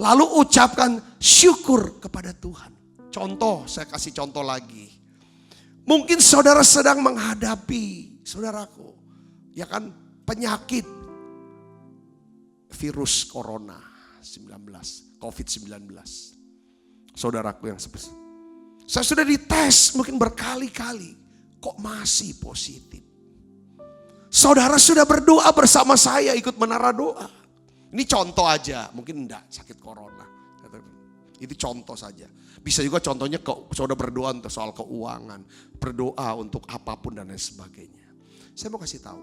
Lalu ucapkan syukur kepada Tuhan. Contoh, saya kasih contoh lagi. Mungkin saudara sedang menghadapi, saudaraku, ya kan, penyakit virus corona 19, COVID-19. Saudaraku yang sebesar. Saya sudah dites mungkin berkali-kali, kok masih positif. Saudara sudah berdoa bersama saya, ikut menara doa. Ini contoh aja, mungkin enggak sakit corona. Itu contoh saja. Bisa juga contohnya saudara berdoa untuk soal keuangan, berdoa untuk apapun dan lain sebagainya. Saya mau kasih tahu,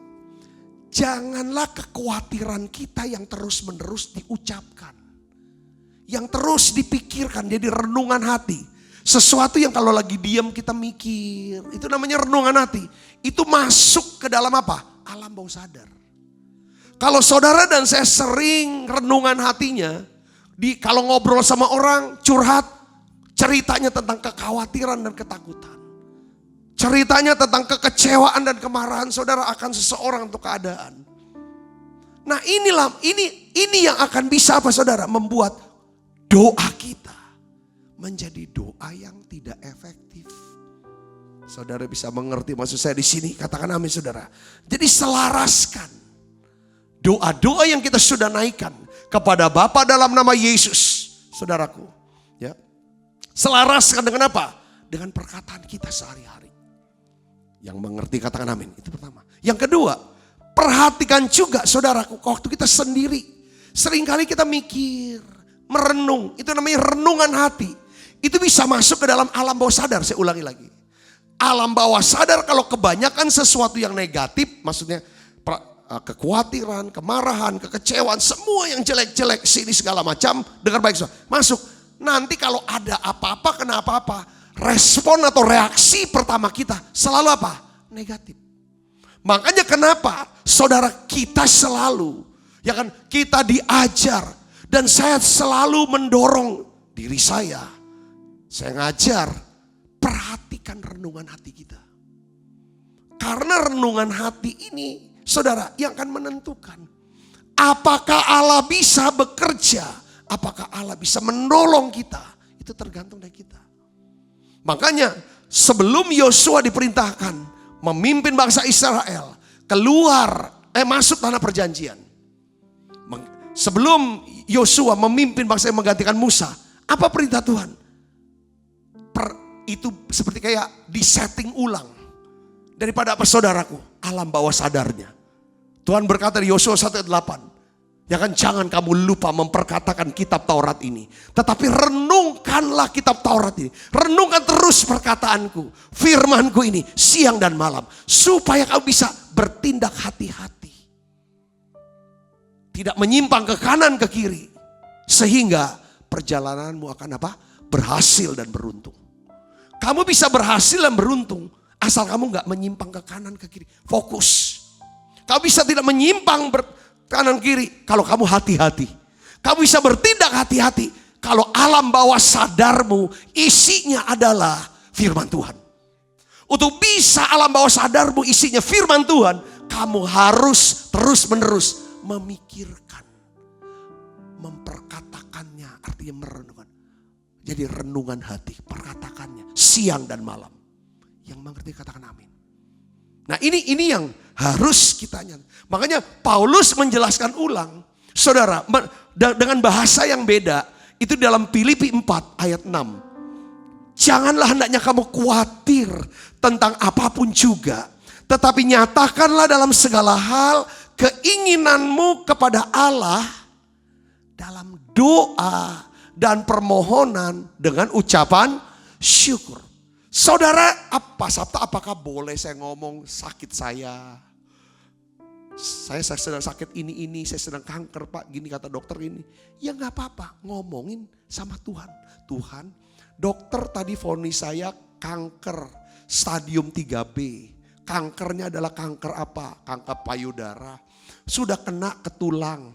janganlah kekhawatiran kita yang terus-menerus diucapkan. Yang terus dipikirkan, jadi renungan hati. Sesuatu yang kalau lagi diam kita mikir, itu namanya renungan hati. Itu masuk ke dalam apa? Alam bawah sadar. Kalau saudara dan saya sering renungan hatinya, kalau ngobrol sama orang, curhat, ceritanya tentang kekhawatiran dan ketakutan. Ceritanya tentang kekecewaan dan kemarahan saudara akan seseorang atau keadaan. Nah ini yang akan bisa apa saudara? Membuat doa kita menjadi doa yang tidak efektif. Saudara bisa mengerti maksud saya di sini? Katakan amin saudara. Jadi selaraskan doa-doa yang kita sudah naikkan kepada Bapa dalam nama Yesus, saudaraku. Ya, selaraskan dengan apa? Dengan perkataan kita sehari-hari. Yang mengerti katakan amin. Itu pertama. Yang kedua, perhatikan juga saudaraku, waktu kita sendiri. Seringkali kita mikir, merenung. Itu namanya renungan hati. Itu bisa masuk ke dalam alam bawah sadar. Saya ulangi lagi. Alam bawah sadar kalau kebanyakan sesuatu yang negatif, maksudnya kekhawatiran, kemarahan, kekecewaan, semua yang jelek-jelek sini segala macam, dengar baik masuk. Nanti kalau ada apa-apa, kena apa-apa, respon atau reaksi pertama kita selalu apa? Negatif. Makanya kenapa saudara kita selalu, ya kan, kita diajar dan saya selalu mendorong diri saya ngajar, perhatikan renungan hati kita. Karena renungan hati ini saudara yang akan menentukan apakah Allah bisa bekerja, apakah Allah bisa menolong kita. Itu tergantung dari kita. Makanya sebelum Yosua diperintahkan memimpin bangsa Israel keluar, masuk tanah perjanjian. Sebelum Yosua memimpin bangsa yang menggantikan Musa, apa perintah Tuhan? Itu seperti kayak disetting ulang. Daripada apa saudaraku? Alam bawah sadarnya. Tuhan berkata di Yosua 1:8, ya kan, jangan kamu lupa memperkatakan kitab Taurat ini. Tetapi renungkanlah kitab Taurat ini. Renungkan terus perkataanku, firmanku ini siang dan malam. Supaya kamu bisa bertindak hati-hati. Tidak menyimpang ke kanan ke kiri. Sehingga perjalananmu akan apa? Berhasil dan beruntung. Kamu bisa berhasil dan beruntung asal kamu gak menyimpang ke kanan ke kiri. Fokus. Kamu bisa tidak menyimpang kanan kiri kalau kamu hati-hati. Kamu bisa bertindak hati-hati kalau alam bawah sadarmu isinya adalah firman Tuhan. Untuk bisa alam bawah sadarmu isinya firman Tuhan, kamu harus terus-menerus memikirkan, memperkatakannya, artinya merenungkan. Jadi renungan hati, perkatakannya siang dan malam. Yang mengerti katakan amin. Nah ini yang harus kita nyatakan. Makanya Paulus menjelaskan ulang, saudara, dengan bahasa yang beda. Itu dalam Filipi 4 ayat 6. Janganlah hendaknya kamu khawatir tentang apapun juga. Tetapi nyatakanlah dalam segala hal keinginanmu kepada Allah dalam doa dan permohonan dengan ucapan syukur. Saudara, Sabta, apakah boleh saya ngomong sakit saya sedang sakit ini, saya sedang kanker Pak, gini kata dokter ini. Ya gak apa-apa, ngomongin sama Tuhan. Tuhan, dokter tadi vonis saya kanker stadium 3B. kankernya adalah kanker apa? Kanker payudara. Sudah kena ke tulang.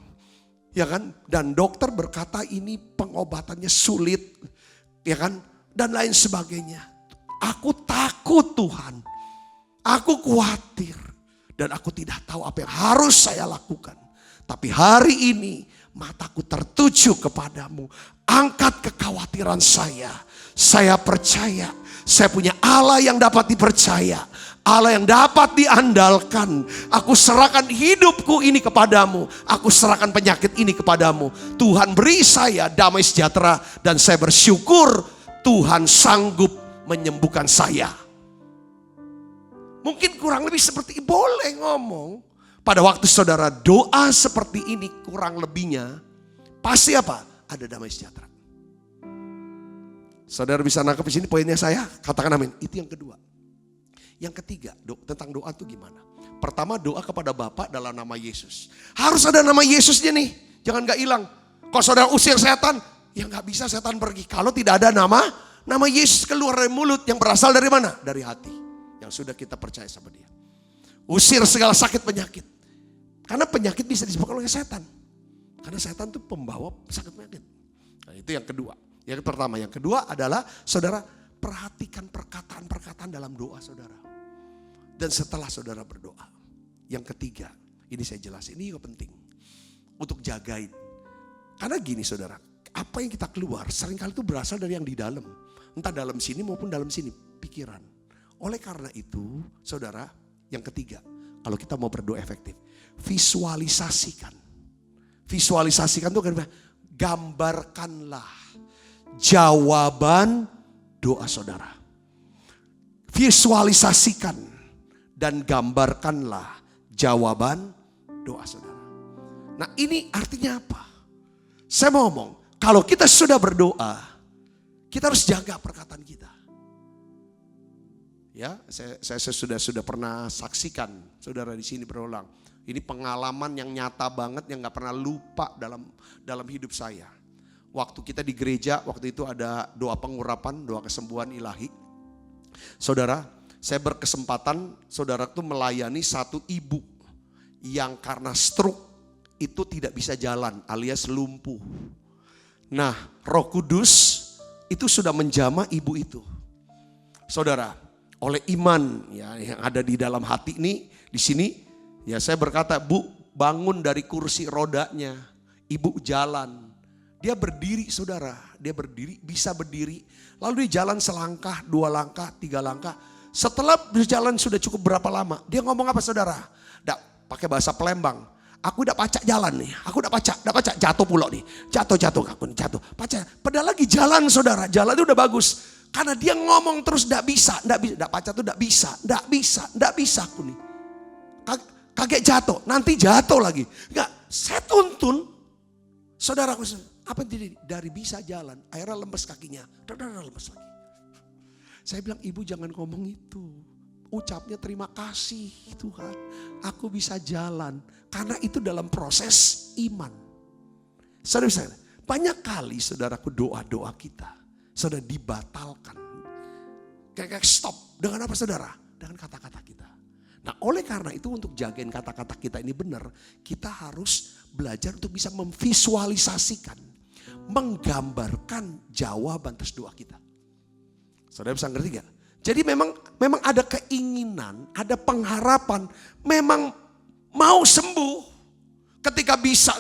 Ya kan? Dan dokter berkata ini pengobatannya sulit. Ya kan? Dan lain sebagainya. Aku takut Tuhan. Aku khawatir. Dan aku tidak tahu apa yang harus saya lakukan. Tapi hari ini mataku tertuju kepadamu. Angkat kekhawatiran saya. Saya percaya. Saya punya Allah yang dapat dipercaya. Allah yang dapat diandalkan. Aku serahkan hidupku ini kepadamu. Aku serahkan penyakit ini kepadamu. Tuhan beri saya damai sejahtera. Dan saya bersyukur Tuhan sanggup menyembuhkan saya. Mungkin kurang lebih seperti boleh ngomong. Pada waktu saudara doa seperti ini kurang lebihnya. Pasti apa? Ada damai sejahtera. Saudara bisa nangkep di sini poinnya saya? Katakan amin. Itu yang kedua. Yang ketiga, tentang doa itu gimana? Pertama, doa kepada Bapa dalam nama Yesus. Harus ada nama Yesusnya nih. Jangan gak hilang. Kalau saudara usir setan, ya gak bisa setan pergi. Kalau tidak ada nama Yesus keluar dari mulut yang berasal dari mana? Dari hati. Yang sudah kita percaya sama dia. Usir segala sakit penyakit. Karena penyakit bisa disebabkan oleh setan. Karena setan itu pembawa sakit penyakit. Nah, itu yang kedua. Yang pertama. Yang kedua adalah saudara perhatikan perkataan-perkataan dalam doa saudara. Dan setelah saudara berdoa. Yang ketiga. Ini saya jelasin. Ini juga penting. Untuk jagain. Karena gini saudara. Apa yang kita keluar seringkali itu berasal dari yang di dalam. Entah dalam sini maupun dalam sini. Pikiran. Oleh karena itu, saudara, yang ketiga, kalau kita mau berdoa efektif, visualisasikan. Visualisasikan itu kan gambarkanlah jawaban doa saudara. Visualisasikan dan gambarkanlah jawaban doa saudara. Nah, ini artinya apa? Saya mau ngomong, kalau kita sudah berdoa, kita harus jaga perkataan kita. Ya, saya sudah pernah saksikan saudara di sini berulang. Ini pengalaman yang nyata banget yang nggak pernah lupa dalam hidup saya. Waktu kita di gereja, waktu itu ada doa pengurapan, doa kesembuhan ilahi. Saudara, saya berkesempatan saudara itu melayani satu ibu yang karena stroke itu tidak bisa jalan alias lumpuh. Nah, Roh Kudus itu sudah menjamah ibu itu. Saudara, oleh iman ya yang ada di dalam hati ini di sini ya saya berkata, Bu, bangun dari kursi rodanya. Ibu jalan. Dia berdiri saudara, dia berdiri, bisa berdiri. Lalu dia jalan selangkah, 2 langkah, 3 langkah. Setelah berjalan sudah cukup berapa lama, dia ngomong apa saudara? Pakai bahasa Palembang. Aku udah pacak jalan nih, aku udah pacak, jatuh pula nih. Jatuh aku nih, jatuh. Pacak, padahal lagi jalan saudara, jalan itu udah bagus. Karena dia ngomong terus enggak bisa, pacak tuh enggak bisa aku nih. Kaget jatuh, nanti jatuh lagi. Enggak, saya tuntun. Saudaraku, apa yang terjadi? Dari bisa jalan, akhirnya lemes kakinya. Lemes lagi. Saya bilang, ibu jangan ngomong itu. Ucapnya terima kasih Tuhan, aku bisa jalan. Karena itu dalam proses iman. Saudara, banyak kali saudaraku doa-doa kita sudah dibatalkan. Kayak stop. Dengan apa saudara? Dengan kata-kata kita. Nah, oleh karena itu untuk jagain kata-kata kita ini benar, kita harus belajar untuk bisa memvisualisasikan, menggambarkan jawaban atas doa kita. Saudara bisa ngerti gak? Jadi memang ada keinginan, ada pengharapan, memang mau sembuh. Ketika bisa,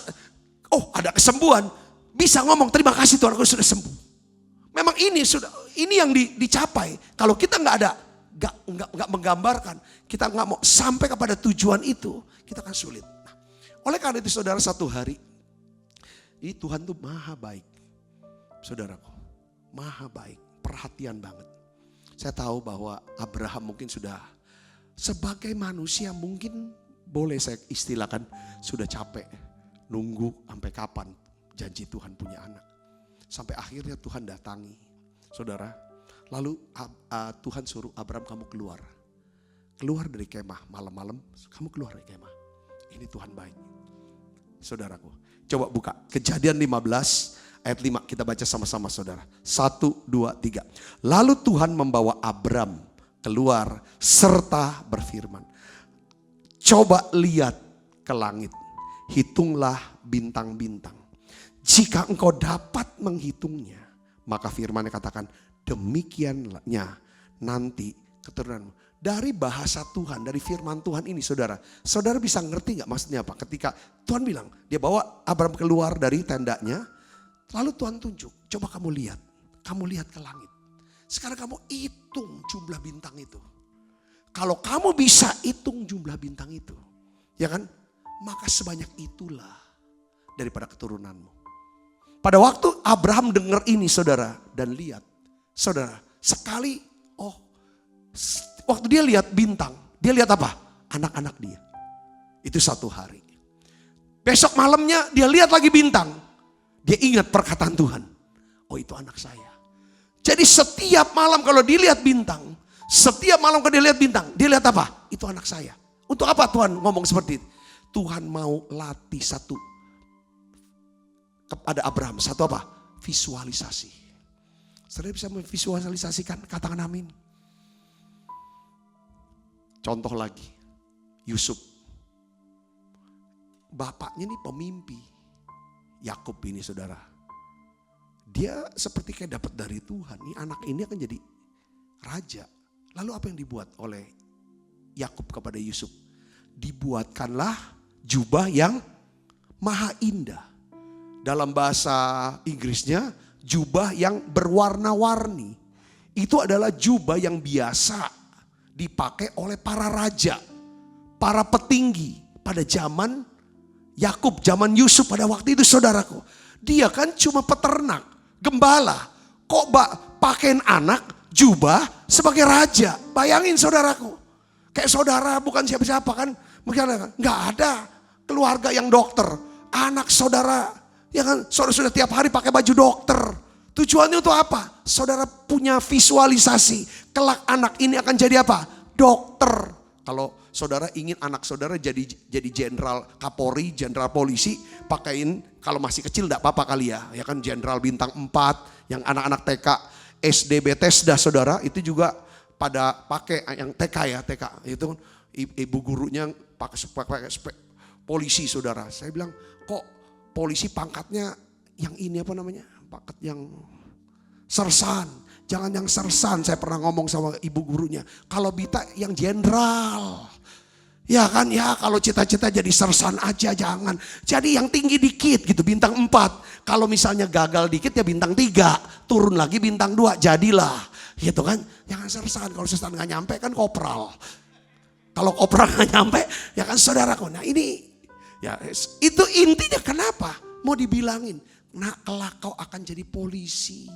ada kesembuhan, bisa ngomong terima kasih Tuhan aku sudah sembuh. Memang ini yang dicapai. Kalau kita nggak menggambarkan, kita nggak mau sampai kepada tujuan itu, kita akan sulit. Nah, oleh karena itu saudara, satu hari, ini Tuhan tuh maha baik, saudaraku, maha baik, perhatian banget. Saya tahu bahwa Abraham mungkin sudah sebagai manusia mungkin boleh saya istilahkan sudah capek nunggu sampai kapan janji Tuhan punya anak. Sampai akhirnya Tuhan datangi, saudara. Lalu Tuhan suruh Abraham, kamu keluar. Keluar dari kemah malam-malam, kamu keluar dari kemah. Ini Tuhan baik. Saudaraku, coba buka Kejadian 15 ayat 5, kita baca sama-sama saudara. 1, 2, 3. Lalu Tuhan membawa Abram keluar serta berfirman, coba lihat ke langit, hitunglah bintang-bintang. Jika engkau dapat menghitungnya, maka firman-Nya katakan, demikiannya nanti keturunanmu. Dari bahasa Tuhan, dari firman Tuhan ini saudara bisa ngerti gak maksudnya apa? Ketika Tuhan bilang, dia bawa Abraham keluar dari tendanya, lalu Tuhan tunjuk, coba kamu lihat ke langit. Sekarang kamu hitung jumlah bintang itu. Kalau kamu bisa hitung jumlah bintang itu, ya kan? Maka sebanyak itulah daripada keturunanmu. Pada waktu Abraham dengar ini saudara, dan lihat, saudara, sekali, waktu dia lihat bintang, dia lihat apa? Anak-anak dia. Itu satu hari. Besok malamnya dia lihat lagi bintang. Dia ingat perkataan Tuhan. Oh, itu anak saya. Jadi setiap malam kalau dilihat bintang, dia lihat apa? Itu anak saya. Untuk apa Tuhan ngomong seperti itu? Tuhan mau latih satu kepada Abraham. Satu apa? Visualisasi. Saudara bisa memvisualisasikan? Katakan amin. Contoh lagi, Yusuf. Bapaknya ini pemimpi. Yakub ini saudara. Dia seperti kayak dapat dari Tuhan. Ini anak ini akan jadi raja. Lalu apa yang dibuat oleh Yakub kepada Yusuf? Dibuatkanlah jubah yang maha indah. Dalam bahasa Inggrisnya, jubah yang berwarna-warni. Itu adalah jubah yang biasa dipakai oleh para raja, para petinggi pada zaman Yakub, zaman Yusuf pada waktu itu saudaraku. Dia kan cuma peternak, gembala. Kok pakaiin anak jubah sebagai raja? Bayangin saudaraku. Kayak saudara bukan siapa-siapa kan. Nggak ada keluarga yang dokter. Anak saudara, ya kan, saudara tiap hari pakai baju dokter. Tujuannya untuk apa? Saudara punya visualisasi. Kelak anak ini akan jadi apa? Dokter. Kalau saudara ingin anak saudara jadi jenderal Kapolri, jenderal polisi, pakaiin kalau masih kecil enggak apa-apa kali ya. Ya kan jenderal bintang 4, yang anak-anak TK, SD, Bethesda saudara, itu juga pada pakai yang TK ya, TK. Itu ibu gurunya pakai polisi saudara. Saya bilang, kok polisi pangkatnya yang ini apa namanya? Pangkat yang sersan. Jangan yang sersan, saya pernah ngomong sama ibu gurunya. Kalau Bita yang jenderal. Ya kan, ya kalau cita-cita jadi sersan aja jangan. Jadi yang tinggi dikit gitu, bintang 4. Kalau misalnya gagal dikit ya bintang 3. Turun lagi bintang 2, jadilah. Gitu kan, jangan sersan. Kalau sersan gak nyampe kan kopral. Kalau kopral gak nyampe, ya kan saudaraku. Nah ini, ya itu intinya kenapa? Mau dibilangin, nak kelak kau akan jadi polisi.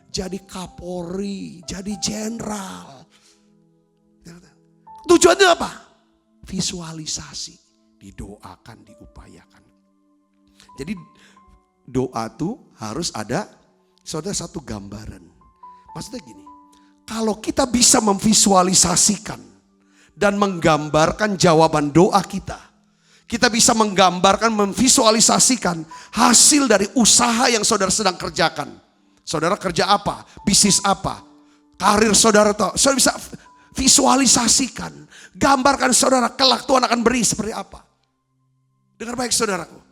Jadi Kapolri, jadi jenderal. Tujuannya apa? Visualisasi. Didoakan, diupayakan. Jadi doa tuh harus ada saudara satu gambaran. Maksudnya gini, kalau kita bisa memvisualisasikan dan menggambarkan jawaban doa kita bisa menggambarkan, memvisualisasikan hasil dari usaha yang saudara sedang kerjakan. Saudara kerja apa? Bisnis apa? Karir saudara tahu. Saudara bisa visualisasikan. Gambarkan saudara kelak Tuhan akan beri seperti apa. Dengar baik saudaraku.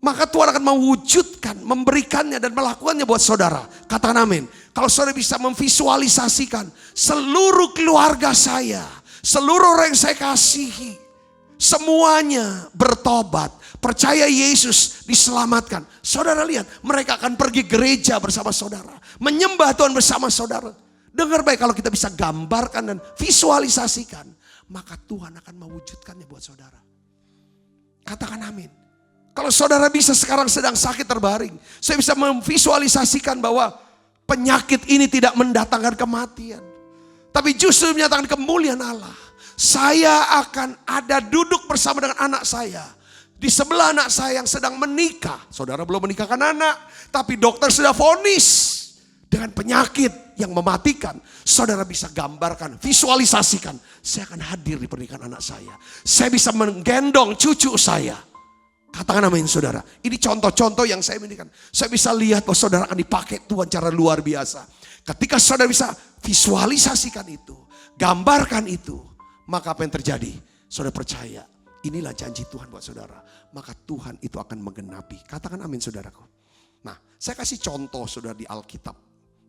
Maka Tuhan akan mewujudkan, memberikannya dan melakukannya buat saudara. Katakan amin. Kalau saudara bisa memvisualisasikan seluruh keluarga saya, seluruh orang yang saya kasihi, semuanya bertobat, percaya Yesus, diselamatkan. Saudara lihat, mereka akan pergi gereja bersama saudara, menyembah Tuhan bersama saudara. Dengar baik, kalau kita bisa gambarkan dan visualisasikan, maka Tuhan akan mewujudkannya buat saudara. Katakan amin. Kalau saudara bisa sekarang sedang sakit terbaring, saya bisa memvisualisasikan bahwa penyakit ini tidak mendatangkan kematian, tapi justru menyatakan kemuliaan Allah. Saya akan ada duduk bersama dengan anak saya. Di sebelah anak saya yang sedang menikah. Saudara belum menikahkan anak, tapi dokter sudah vonis dengan penyakit yang mematikan. Saudara bisa gambarkan, visualisasikan. Saya akan hadir di pernikahan anak saya. Saya bisa menggendong cucu saya. Katakan amin saudara. Ini contoh-contoh yang saya berikan. Saya bisa lihat bahwa saudara akan dipakai Tuhan cara luar biasa. Ketika saudara bisa visualisasikan itu, gambarkan itu, maka apa yang terjadi? Saudara percaya, inilah janji Tuhan buat saudara. Maka Tuhan itu akan menggenapi. Katakan amin saudaraku. Nah, saya kasih contoh saudara di Alkitab.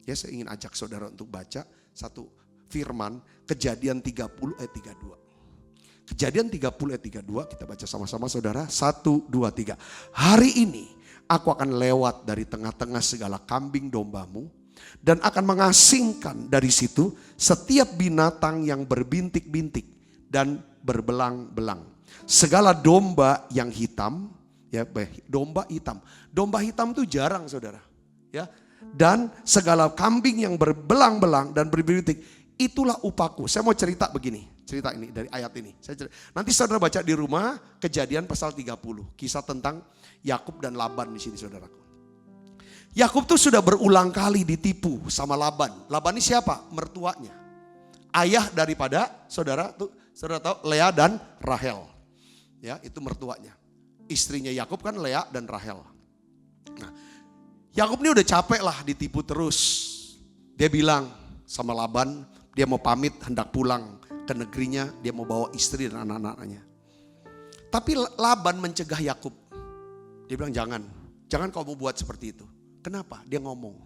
Ya, saya ingin ajak saudara untuk baca satu firman Kejadian 30 ayat 32. Kejadian 30 ayat 32 kita baca sama-sama saudara. 1, 2, 3. Hari ini aku akan lewat dari tengah-tengah segala kambing dombamu dan akan mengasingkan dari situ setiap binatang yang berbintik-bintik dan berbelang-belang. Segala domba yang hitam, ya domba hitam. Domba hitam itu jarang saudara. Ya. Dan segala kambing yang berbelang-belang dan berbintik, itulah upahku. Saya mau cerita begini, cerita ini dari ayat ini. Nanti saudara baca di rumah Kejadian pasal 30, kisah tentang Yakub dan Laban di sini saudaraku. Yakub tuh sudah berulang kali ditipu sama Laban. Laban ini siapa? Mertuanya. Ayah daripada saudara tuh, saudara tahu Lea dan Rahel. Ya, itu mertuanya. Istrinya Yakub kan Lea dan Rahel. Nah, Yakub ini udah capek lah ditipu terus. Dia bilang sama Laban, dia mau pamit hendak pulang ke negerinya, dia mau bawa istri dan anak-anaknya. Tapi Laban mencegah Yakub. Dia bilang jangan kamu buat seperti itu. Kenapa? Dia ngomong,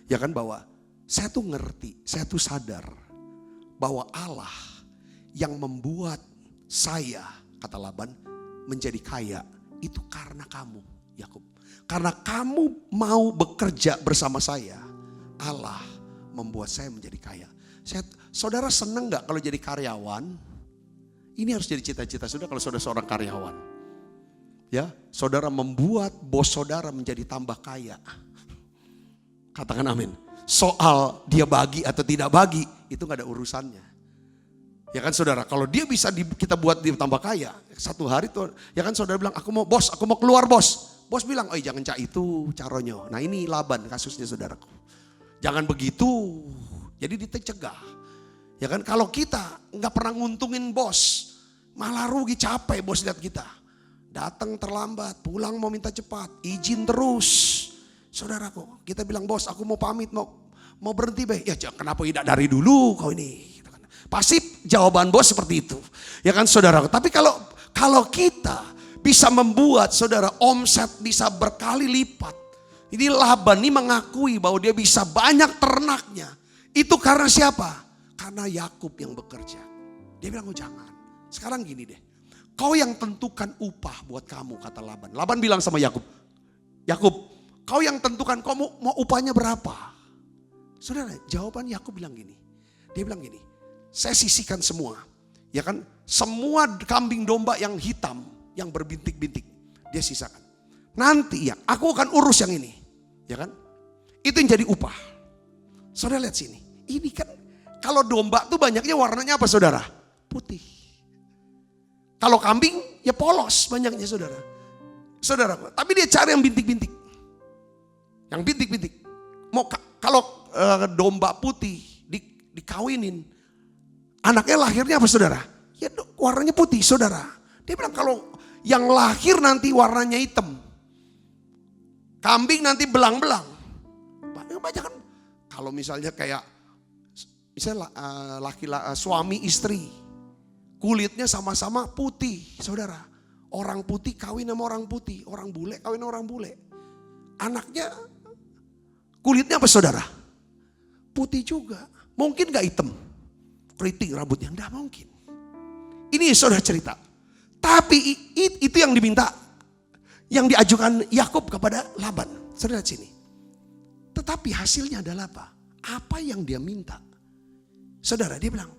ya kan bahwa saya tuh ngerti, saya tuh sadar bahwa Allah yang membuat saya, kata Laban, menjadi kaya itu karena kamu, Yakub. Karena kamu mau bekerja bersama saya, Allah membuat saya menjadi kaya. Saudara senang gak kalau jadi karyawan? Ini harus jadi cita-cita saudara kalau saudara seorang karyawan. Ya, saudara membuat bos saudara menjadi tambah kaya. Katakan amin. Soal dia bagi atau tidak bagi, itu gak ada urusannya. Ya kan saudara, kalau dia bisa kita buat dia tambah kaya, satu hari tuh, ya kan saudara bilang, aku mau keluar bos. Bos bilang, jangan cak itu caronyo. Nah ini Laban kasusnya saudaraku. Jangan begitu. Jadi dicegah. Ya kan kalau kita nggak pernah nguntungin bos, malah rugi capek bos lihat kita. Datang terlambat, pulang mau minta cepat, izin terus. Saudaraku, kita bilang bos aku mau pamit, mau berhenti be. Ya kenapa tidak dari dulu kau ini. Pasti jawaban bos seperti itu. Ya kan saudaraku, tapi kalau kita bisa membuat saudara omset bisa berkali lipat. Ini Laban ini mengakui bahwa dia bisa banyak ternaknya. Itu karena siapa? Karena Yakub yang bekerja. Dia bilang jangan. Sekarang gini deh. Kau yang tentukan upah buat kamu, kata Laban. Laban bilang sama Yakub, kau yang tentukan kau mau upahnya berapa? Saudara, jawaban Yakub bilang gini. Dia bilang gini, saya sisihkan semua. Ya kan, semua kambing domba yang hitam, yang berbintik-bintik, dia sisakan. Nanti ya, aku akan urus yang ini. Ya kan? Itu yang jadi upah. Saudara lihat sini. Ini kan, kalau domba tuh banyaknya warnanya apa saudara? Putih. Kalau kambing, ya polos banyaknya saudara. Saudara, tapi dia cari yang bintik-bintik. Yang bintik-bintik. Kalau domba putih dikawinin, anaknya lahirnya apa saudara? Ya warnanya putih saudara. Dia bilang kalau yang lahir nanti warnanya hitam. Kambing nanti belang-belang. Banyak kan. Kalau misalnya kayak suami istri. Kulitnya sama-sama putih saudara. Orang putih kawin sama orang putih. Orang bule kawin sama orang bule. Anaknya kulitnya apa saudara? Putih juga. Mungkin gak hitam. Keriting rambutnya. Enggak mungkin. Ini saudara cerita. Tapi itu yang diminta, yang diajukan Yakub kepada Laban. Saudara sini. Tetapi hasilnya adalah apa? Apa yang dia minta? Saudara, dia bilang,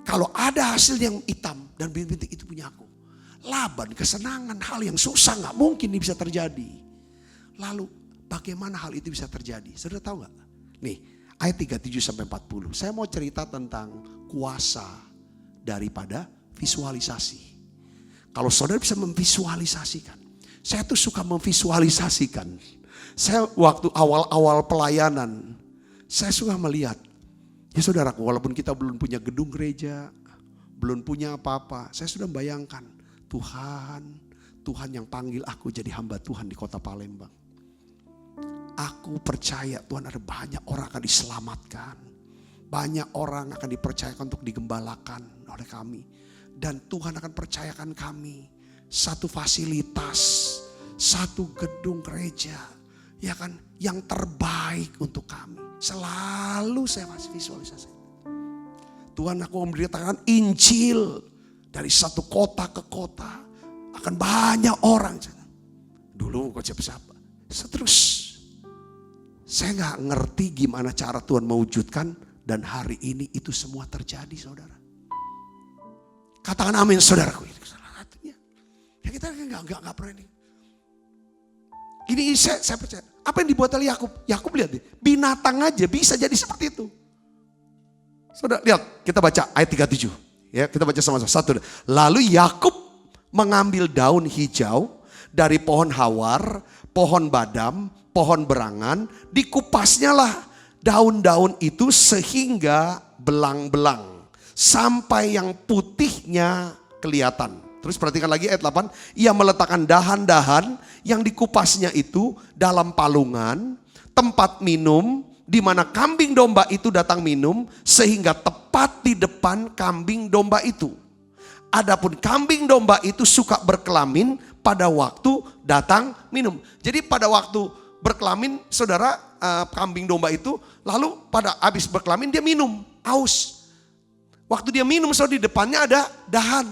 kalau ada hasil yang hitam dan bintik-bintik itu punya aku. Laban kesenangan hal yang susah nggak mungkin ini bisa terjadi. Lalu bagaimana hal itu bisa terjadi? Saudara tahu nggak? Nih ayat 37-40. Saya mau cerita tentang kuasa daripada visualisasi. Kalau saudara bisa memvisualisasikan. Saya tuh suka memvisualisasikan. Saya waktu awal-awal pelayanan, saya suka melihat. Ya saudaraku, walaupun kita belum punya gedung gereja, belum punya apa-apa, saya sudah membayangkan Tuhan yang panggil aku jadi hamba Tuhan di kota Palembang. Aku percaya Tuhan ada banyak orang akan diselamatkan. banyak orang akan dipercayakan untuk digembalakan oleh kami. Dan Tuhan akan percayakan kami satu fasilitas, satu gedung gereja, ya kan, yang terbaik untuk kami. Selalu saya masih visualisasi. Tuhan, aku memberitakan Injil dari satu kota ke kota, akan banyak orang. Dulu kok siapa? Terus saya gak ngerti gimana cara Tuhan mewujudkan, dan hari ini itu semua terjadi, saudara. Katakan amin, saudaraku. Ini salah satunya. Ya kita gak pernah ini. Ini saya percaya. Apa yang dibuat oleh Yakub? Yakub lihat deh, binatang aja bisa jadi seperti itu. Saudara lihat, kita baca ayat 37. Ya, kita baca sama-sama. Satu. Lalu Yakub mengambil daun hijau dari pohon hawar, pohon badam, pohon berangan, dikupasnya lah daun-daun itu sehingga belang-belang, sampai yang putihnya kelihatan. Terus perhatikan lagi ayat 8. Ia meletakkan dahan-dahan yang dikupasnya itu dalam palungan, tempat minum di mana kambing domba itu datang minum, sehingga tepat di depan kambing domba itu. Adapun kambing domba itu suka berkelamin pada waktu datang minum. Jadi pada waktu berkelamin, saudara, kambing domba itu, lalu pada habis berkelamin dia minum, haus. Waktu dia minum, saudara, di depannya ada dahan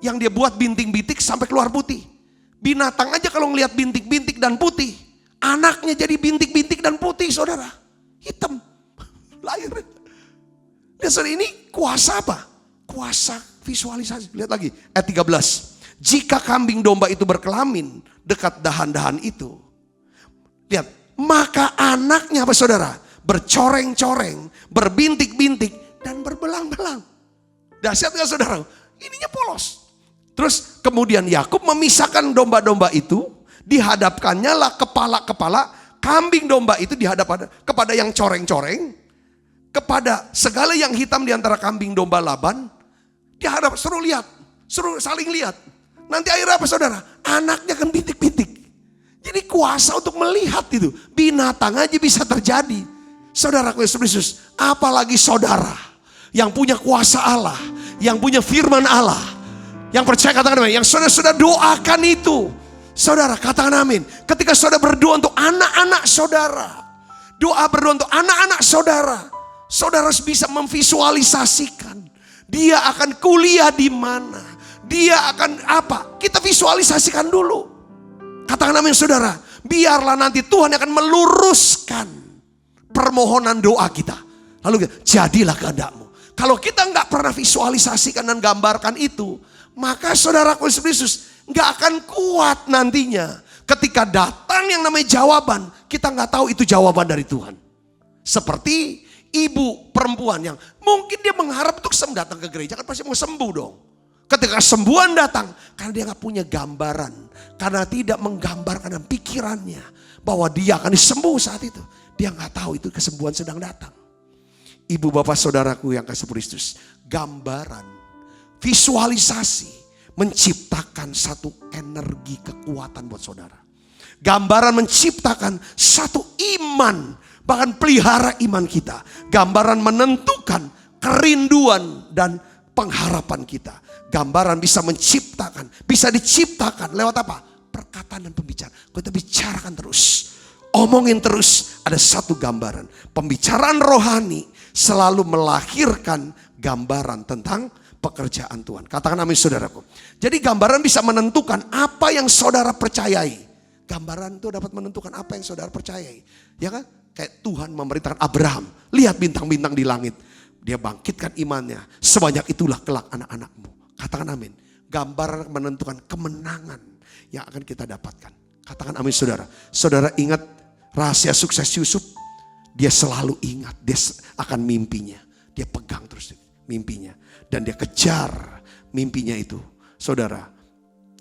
yang dia buat bintik-bintik sampai keluar putih. Binatang aja kalau ngelihat bintik-bintik dan putih, anaknya jadi bintik-bintik dan putih, saudara. Hitam. Lahir. Dan saudara, ini kuasa apa? Kuasa visualisasi. Lihat lagi ayat 13. Jika kambing domba itu berkelamin dekat dahan-dahan itu, lihat, maka anaknya apa, saudara? Bercoreng-coreng, berbintik-bintik, dan berbelang-belang. Dahsyat gak, saudara? Ininya polos. Terus kemudian Yakub memisahkan domba-domba itu, dihadapkannya lah kepala-kepala kambing domba itu dihadap kepada yang coreng-coreng, kepada segala yang hitam di antara kambing domba Laban. Dihadap, suruh lihat, suruh saling lihat. Nanti akhirnya apa, saudara? Anaknya kan bintik-bintik. Jadi kuasa untuk melihat itu, binatang aja bisa terjadi. Saudaraku Yesus Kristus, apalagi saudara yang punya kuasa Allah, yang punya firman Allah, yang percaya, katakan amin. Yang saudara doakan itu, saudara katakan amin. Ketika saudara berdoa untuk anak-anak saudara, doa berdoa untuk anak-anak saudara, saudara harus bisa memvisualisasikan dia akan kuliah di mana, dia akan apa. Kita visualisasikan dulu. Katakan amin, saudara. Biarlah nanti Tuhan akan meluruskan permohonan doa kita. Lalu jadilah kehendakmu. Kalau kita nggak pernah visualisasikan dan gambarkan itu, maka saudaraku Yesus Kristus nggak akan kuat nantinya. Ketika datang yang namanya jawaban, kita nggak tahu itu jawaban dari Tuhan. Seperti ibu perempuan yang mungkin dia mengharap untuk datang ke gereja, kan pasti mau sembuh dong. Ketika kesembuhan datang, karena dia gak punya gambaran, karena tidak menggambarkan dalam pikirannya bahwa dia akan disembuh saat itu, dia gak tahu itu kesembuhan sedang datang. Ibu bapak saudaraku yang kasih Kristus, gambaran, visualisasi menciptakan satu energi kekuatan buat saudara. Gambaran menciptakan satu iman, bahkan pelihara iman kita. Gambaran menentukan kerinduan dan pengharapan kita. Gambaran bisa menciptakan, bisa diciptakan lewat apa? Perkataan dan pembicaraan. Kita bicarakan terus, omongin terus. Ada satu gambaran. Pembicaraan rohani selalu melahirkan gambaran tentang pekerjaan Tuhan. Katakan amin, saudaraku. Jadi gambaran bisa menentukan apa yang saudara percayai. Gambaran itu dapat menentukan apa yang saudara percayai. Ya kan? Kayak Tuhan memerintahkan Abraham, lihat bintang-bintang di langit. Dia bangkitkan imannya. Sebanyak itulah kelak anak-anakmu. Katakan amin. Gambaran menentukan kemenangan yang akan kita dapatkan. Katakan amin, saudara. Saudara ingat rahasia sukses Yusuf? Dia selalu ingat, dia akan mimpinya. Dia pegang terus mimpinya. Dan dia kejar mimpinya itu, saudara.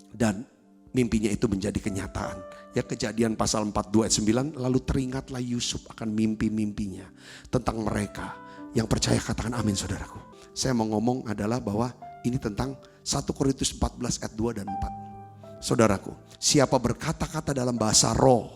Dan mimpinya itu menjadi kenyataan. Ya, Kejadian pasal 42 ayat 9. Lalu teringatlah Yusuf akan mimpi-mimpinya tentang mereka yang percaya. Katakan amin, saudaraku. Saya mau ngomong adalah bahwa ini tentang 1 Korintus 14 ayat 2 dan 4. Saudaraku, siapa berkata-kata dalam bahasa roh,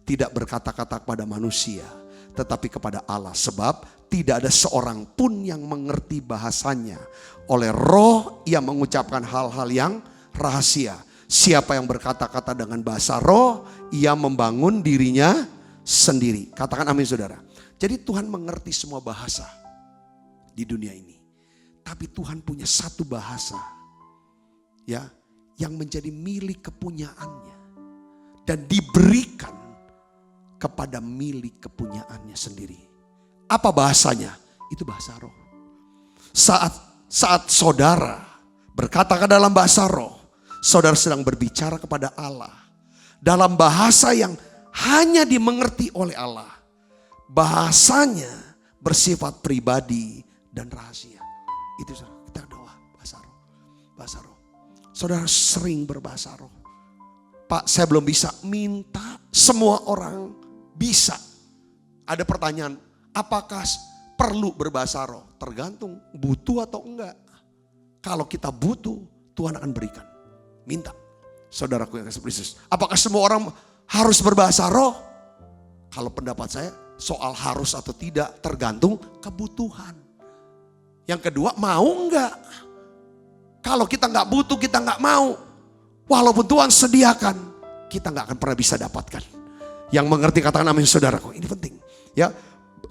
tidak berkata-kata kepada manusia, tetapi kepada Allah. Sebab tidak ada seorang pun yang mengerti bahasanya. Oleh roh ia mengucapkan hal-hal yang rahasia. Siapa yang berkata-kata dengan bahasa roh, ia membangun dirinya sendiri. Katakan amin saudara. Jadi Tuhan mengerti semua bahasa di dunia ini. Tapi Tuhan punya satu bahasa ya, yang menjadi milik kepunyaannya. Dan diberikan kepada milik kepunyaannya sendiri. Apa bahasanya? Itu bahasa roh. Saat saudara berkata ke dalam bahasa roh, saudara sedang berbicara kepada Allah. Dalam bahasa yang hanya dimengerti oleh Allah. Bahasanya bersifat pribadi dan rahasia. Itu saudara, kita doa bahasa roh. Bahasa roh. Saudara sering berbahasa roh. Pak, saya belum bisa. Minta, semua orang bisa. Ada pertanyaan, apakah perlu berbahasa roh? Tergantung butuh atau enggak. Kalau kita butuh, Tuhan akan berikan. Minta. Saudaraku yang kasih Kristus, apakah semua orang harus berbahasa roh? Kalau pendapat saya, soal harus atau tidak tergantung kebutuhan. Yang kedua, mau enggak? Kalau kita enggak butuh, kita enggak mau. Walaupun Tuhan sediakan, kita enggak akan pernah bisa dapatkan. Yang mengerti katakan amin saudaraku, ini penting. Ya,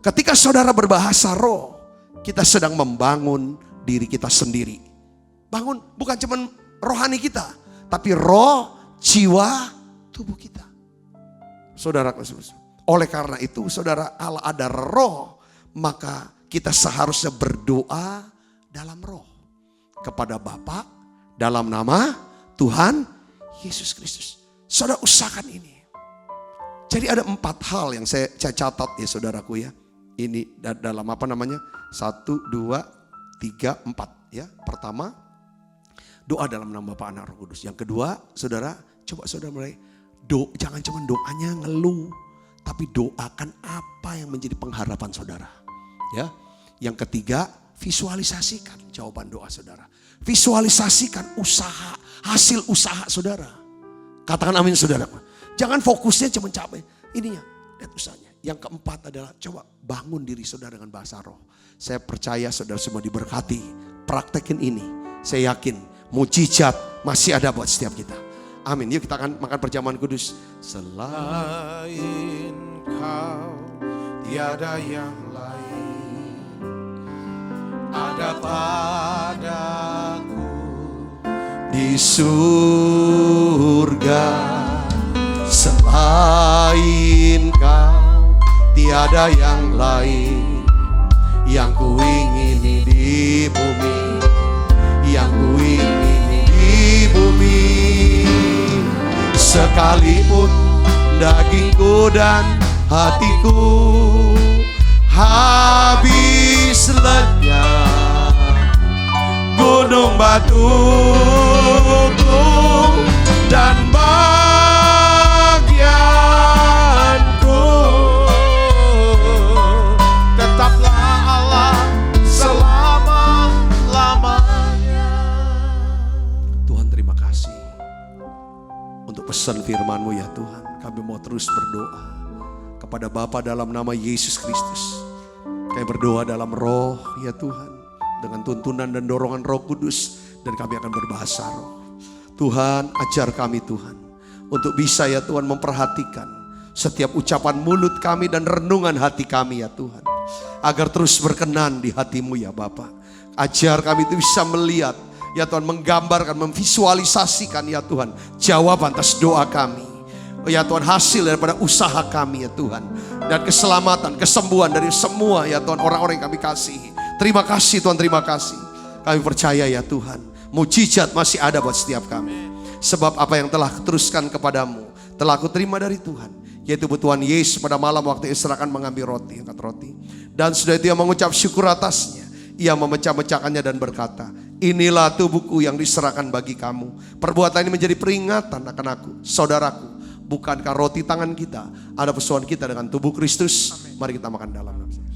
ketika saudara berbahasa roh, kita sedang membangun diri kita sendiri. Bangun bukan cuma rohani kita, tapi roh, jiwa, tubuh kita. Saudara, oleh karena itu saudara, Allah ada roh, maka kita seharusnya berdoa dalam roh kepada Bapa dalam nama Tuhan Yesus Kristus. Saudara usahakan ini. Jadi ada 4 hal yang saya catat ya saudaraku ya. Ini dalam apa namanya? 1, 2, 3, 4 ya. Pertama, doa dalam nama Bapa, Anak, Roh Kudus. Yang kedua, saudara, coba saudara mulai jangan cuma doanya ngeluh, tapi doakan apa yang menjadi pengharapan saudara. Ya. Yang ketiga, visualisasikan jawaban doa saudara. Visualisasikan usaha, hasil usaha saudara. Katakan amin saudara. Jangan fokusnya cuma capek. Ininya, lihat usahanya. Yang keempat adalah coba bangun diri saudara dengan bahasa roh. Saya percaya saudara semua diberkati. Praktekin ini. Saya yakin mujizat masih ada buat setiap kita. Amin. Yuk kita akan makan perjamuan kudus. Selain kau tiada yang lain, ada padaku di surga. Selain kau tiada yang lain, yang ku ingini di bumi, yang ku ingini di bumi. Sekalipun dagingku dan hatiku habis lenyap, gunung batuku dan bagianku, tetaplah Allah selama-lamanya. Tuhan terima kasih untuk pesan firman-Mu ya Tuhan. Kami mau terus berdoa kepada Bapa dalam nama Yesus Kristus. Kami berdoa dalam roh ya Tuhan, dengan tuntunan dan dorongan Roh Kudus, dan kami akan berbahasa roh. Tuhan ajar kami Tuhan untuk bisa ya Tuhan memperhatikan setiap ucapan mulut kami dan renungan hati kami ya Tuhan, agar terus berkenan di hati-Mu ya Bapa. Ajar kami itu bisa melihat ya Tuhan, menggambarkan, memvisualisasikan ya Tuhan jawaban atas doa kami. Ya Tuhan, hasil daripada usaha kami ya Tuhan, dan keselamatan, kesembuhan dari semua ya Tuhan orang-orang yang kami kasihi. Terima kasih Tuhan, terima kasih. Kami percaya ya Tuhan, mujizat masih ada buat setiap kami. Sebab apa yang telah teruskan kepadamu telah aku terima dari Tuhan, yaitu Tuhan Yesus pada malam waktu Isra akan mengambil roti, angkat roti, dan sudah itu ia mengucap syukur atasnya. Ia memecah-mecahkannya dan berkata, inilah tubuhku yang diserahkan bagi kamu. Perbuatan ini menjadi peringatan akan aku, saudaraku. Bukankah roti tangan kita ada persoalan kita dengan tubuh Kristus? Amin. Mari kita makan dalam nama Yesus.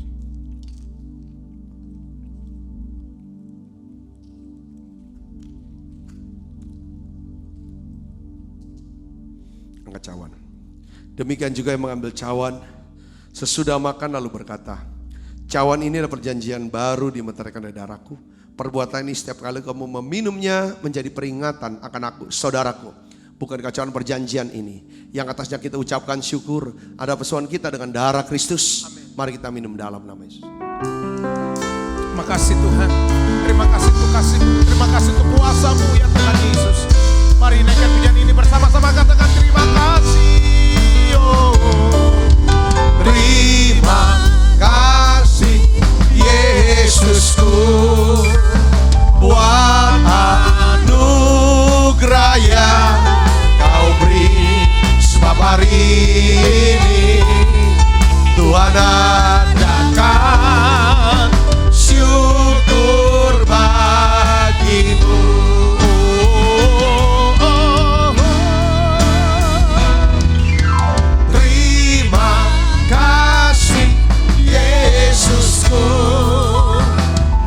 Angkat cawan. Demikian juga yang mengambil cawan sesudah makan lalu berkata, Cawan ini adalah perjanjian baru dimeteraikan dari darahku. Perbuatan ini setiap kali kamu meminumnya menjadi peringatan akan aku, saudaraku. Bukan cawan perjanjian ini yang atasnya kita ucapkan syukur. Ada persoalan kita dengan darah Kristus. Mari kita minum dalam nama Yesus. Terima kasih Tuhan. Terima kasih untuk kasih-Mu. Terima kasih untuk kuasa-Mu ya Tuhan Yesus. Mari naikkan pujian ini bersama-sama, katakan terima kasih. Terima kasih Yesusku buat anugerah yang Kau beri. Sebab hari ini Tuhan adakan syukur bagimu. Terima kasih Yesusku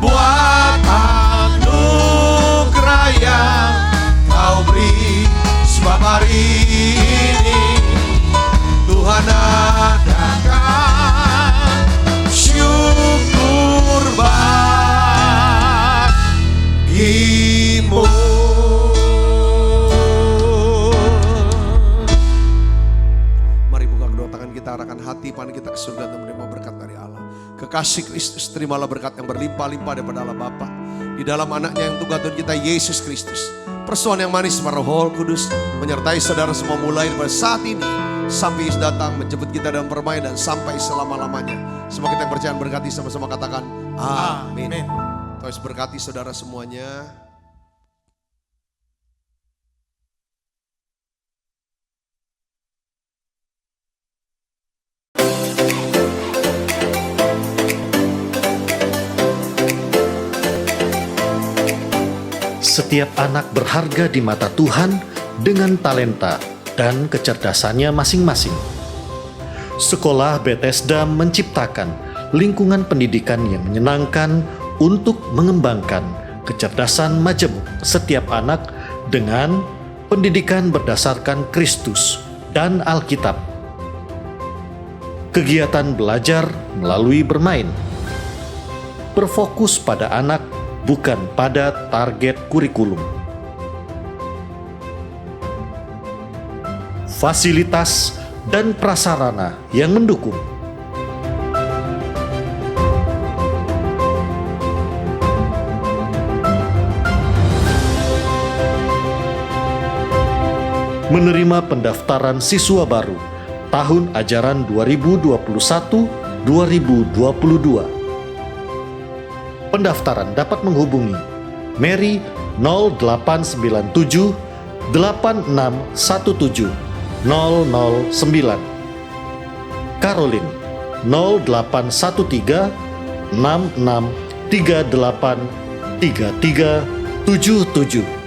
buat anugerah yang Kau beri. Sebab hari ini Tuhan adakan syukur bagimu. Mari buka kedua tangan kita, arahkan hati pandang kita ke surga untuk menerima berkat dari Allah. Kekasih Kristus, terimalah berkat yang berlimpah-limpah daripada Allah Bapa di dalam anaknya yang Tuhan kita Yesus Kristus. Persoalan yang manis para Roh Kudus menyertai saudara semua mulai dari saat ini sampai Yesus datang menjemput kita dalam permainan dan sampai selama-lamanya. Semua kita yang percaya berkati sama-sama katakan amin. Tuhan Yesus berkati saudara semuanya. Setiap anak berharga di mata Tuhan dengan talenta dan kecerdasannya masing-masing. Sekolah Bethesda menciptakan lingkungan pendidikan yang menyenangkan untuk mengembangkan kecerdasan majemuk setiap anak dengan pendidikan berdasarkan Kristus dan Alkitab. Kegiatan belajar melalui bermain berfokus pada anak, bukan pada target kurikulum. Fasilitas dan prasarana yang mendukung. Menerima pendaftaran siswa baru tahun ajaran 2021-2022. Pendaftaran dapat menghubungi Mary 0897 8617 009, Caroline 0813 6638 3377.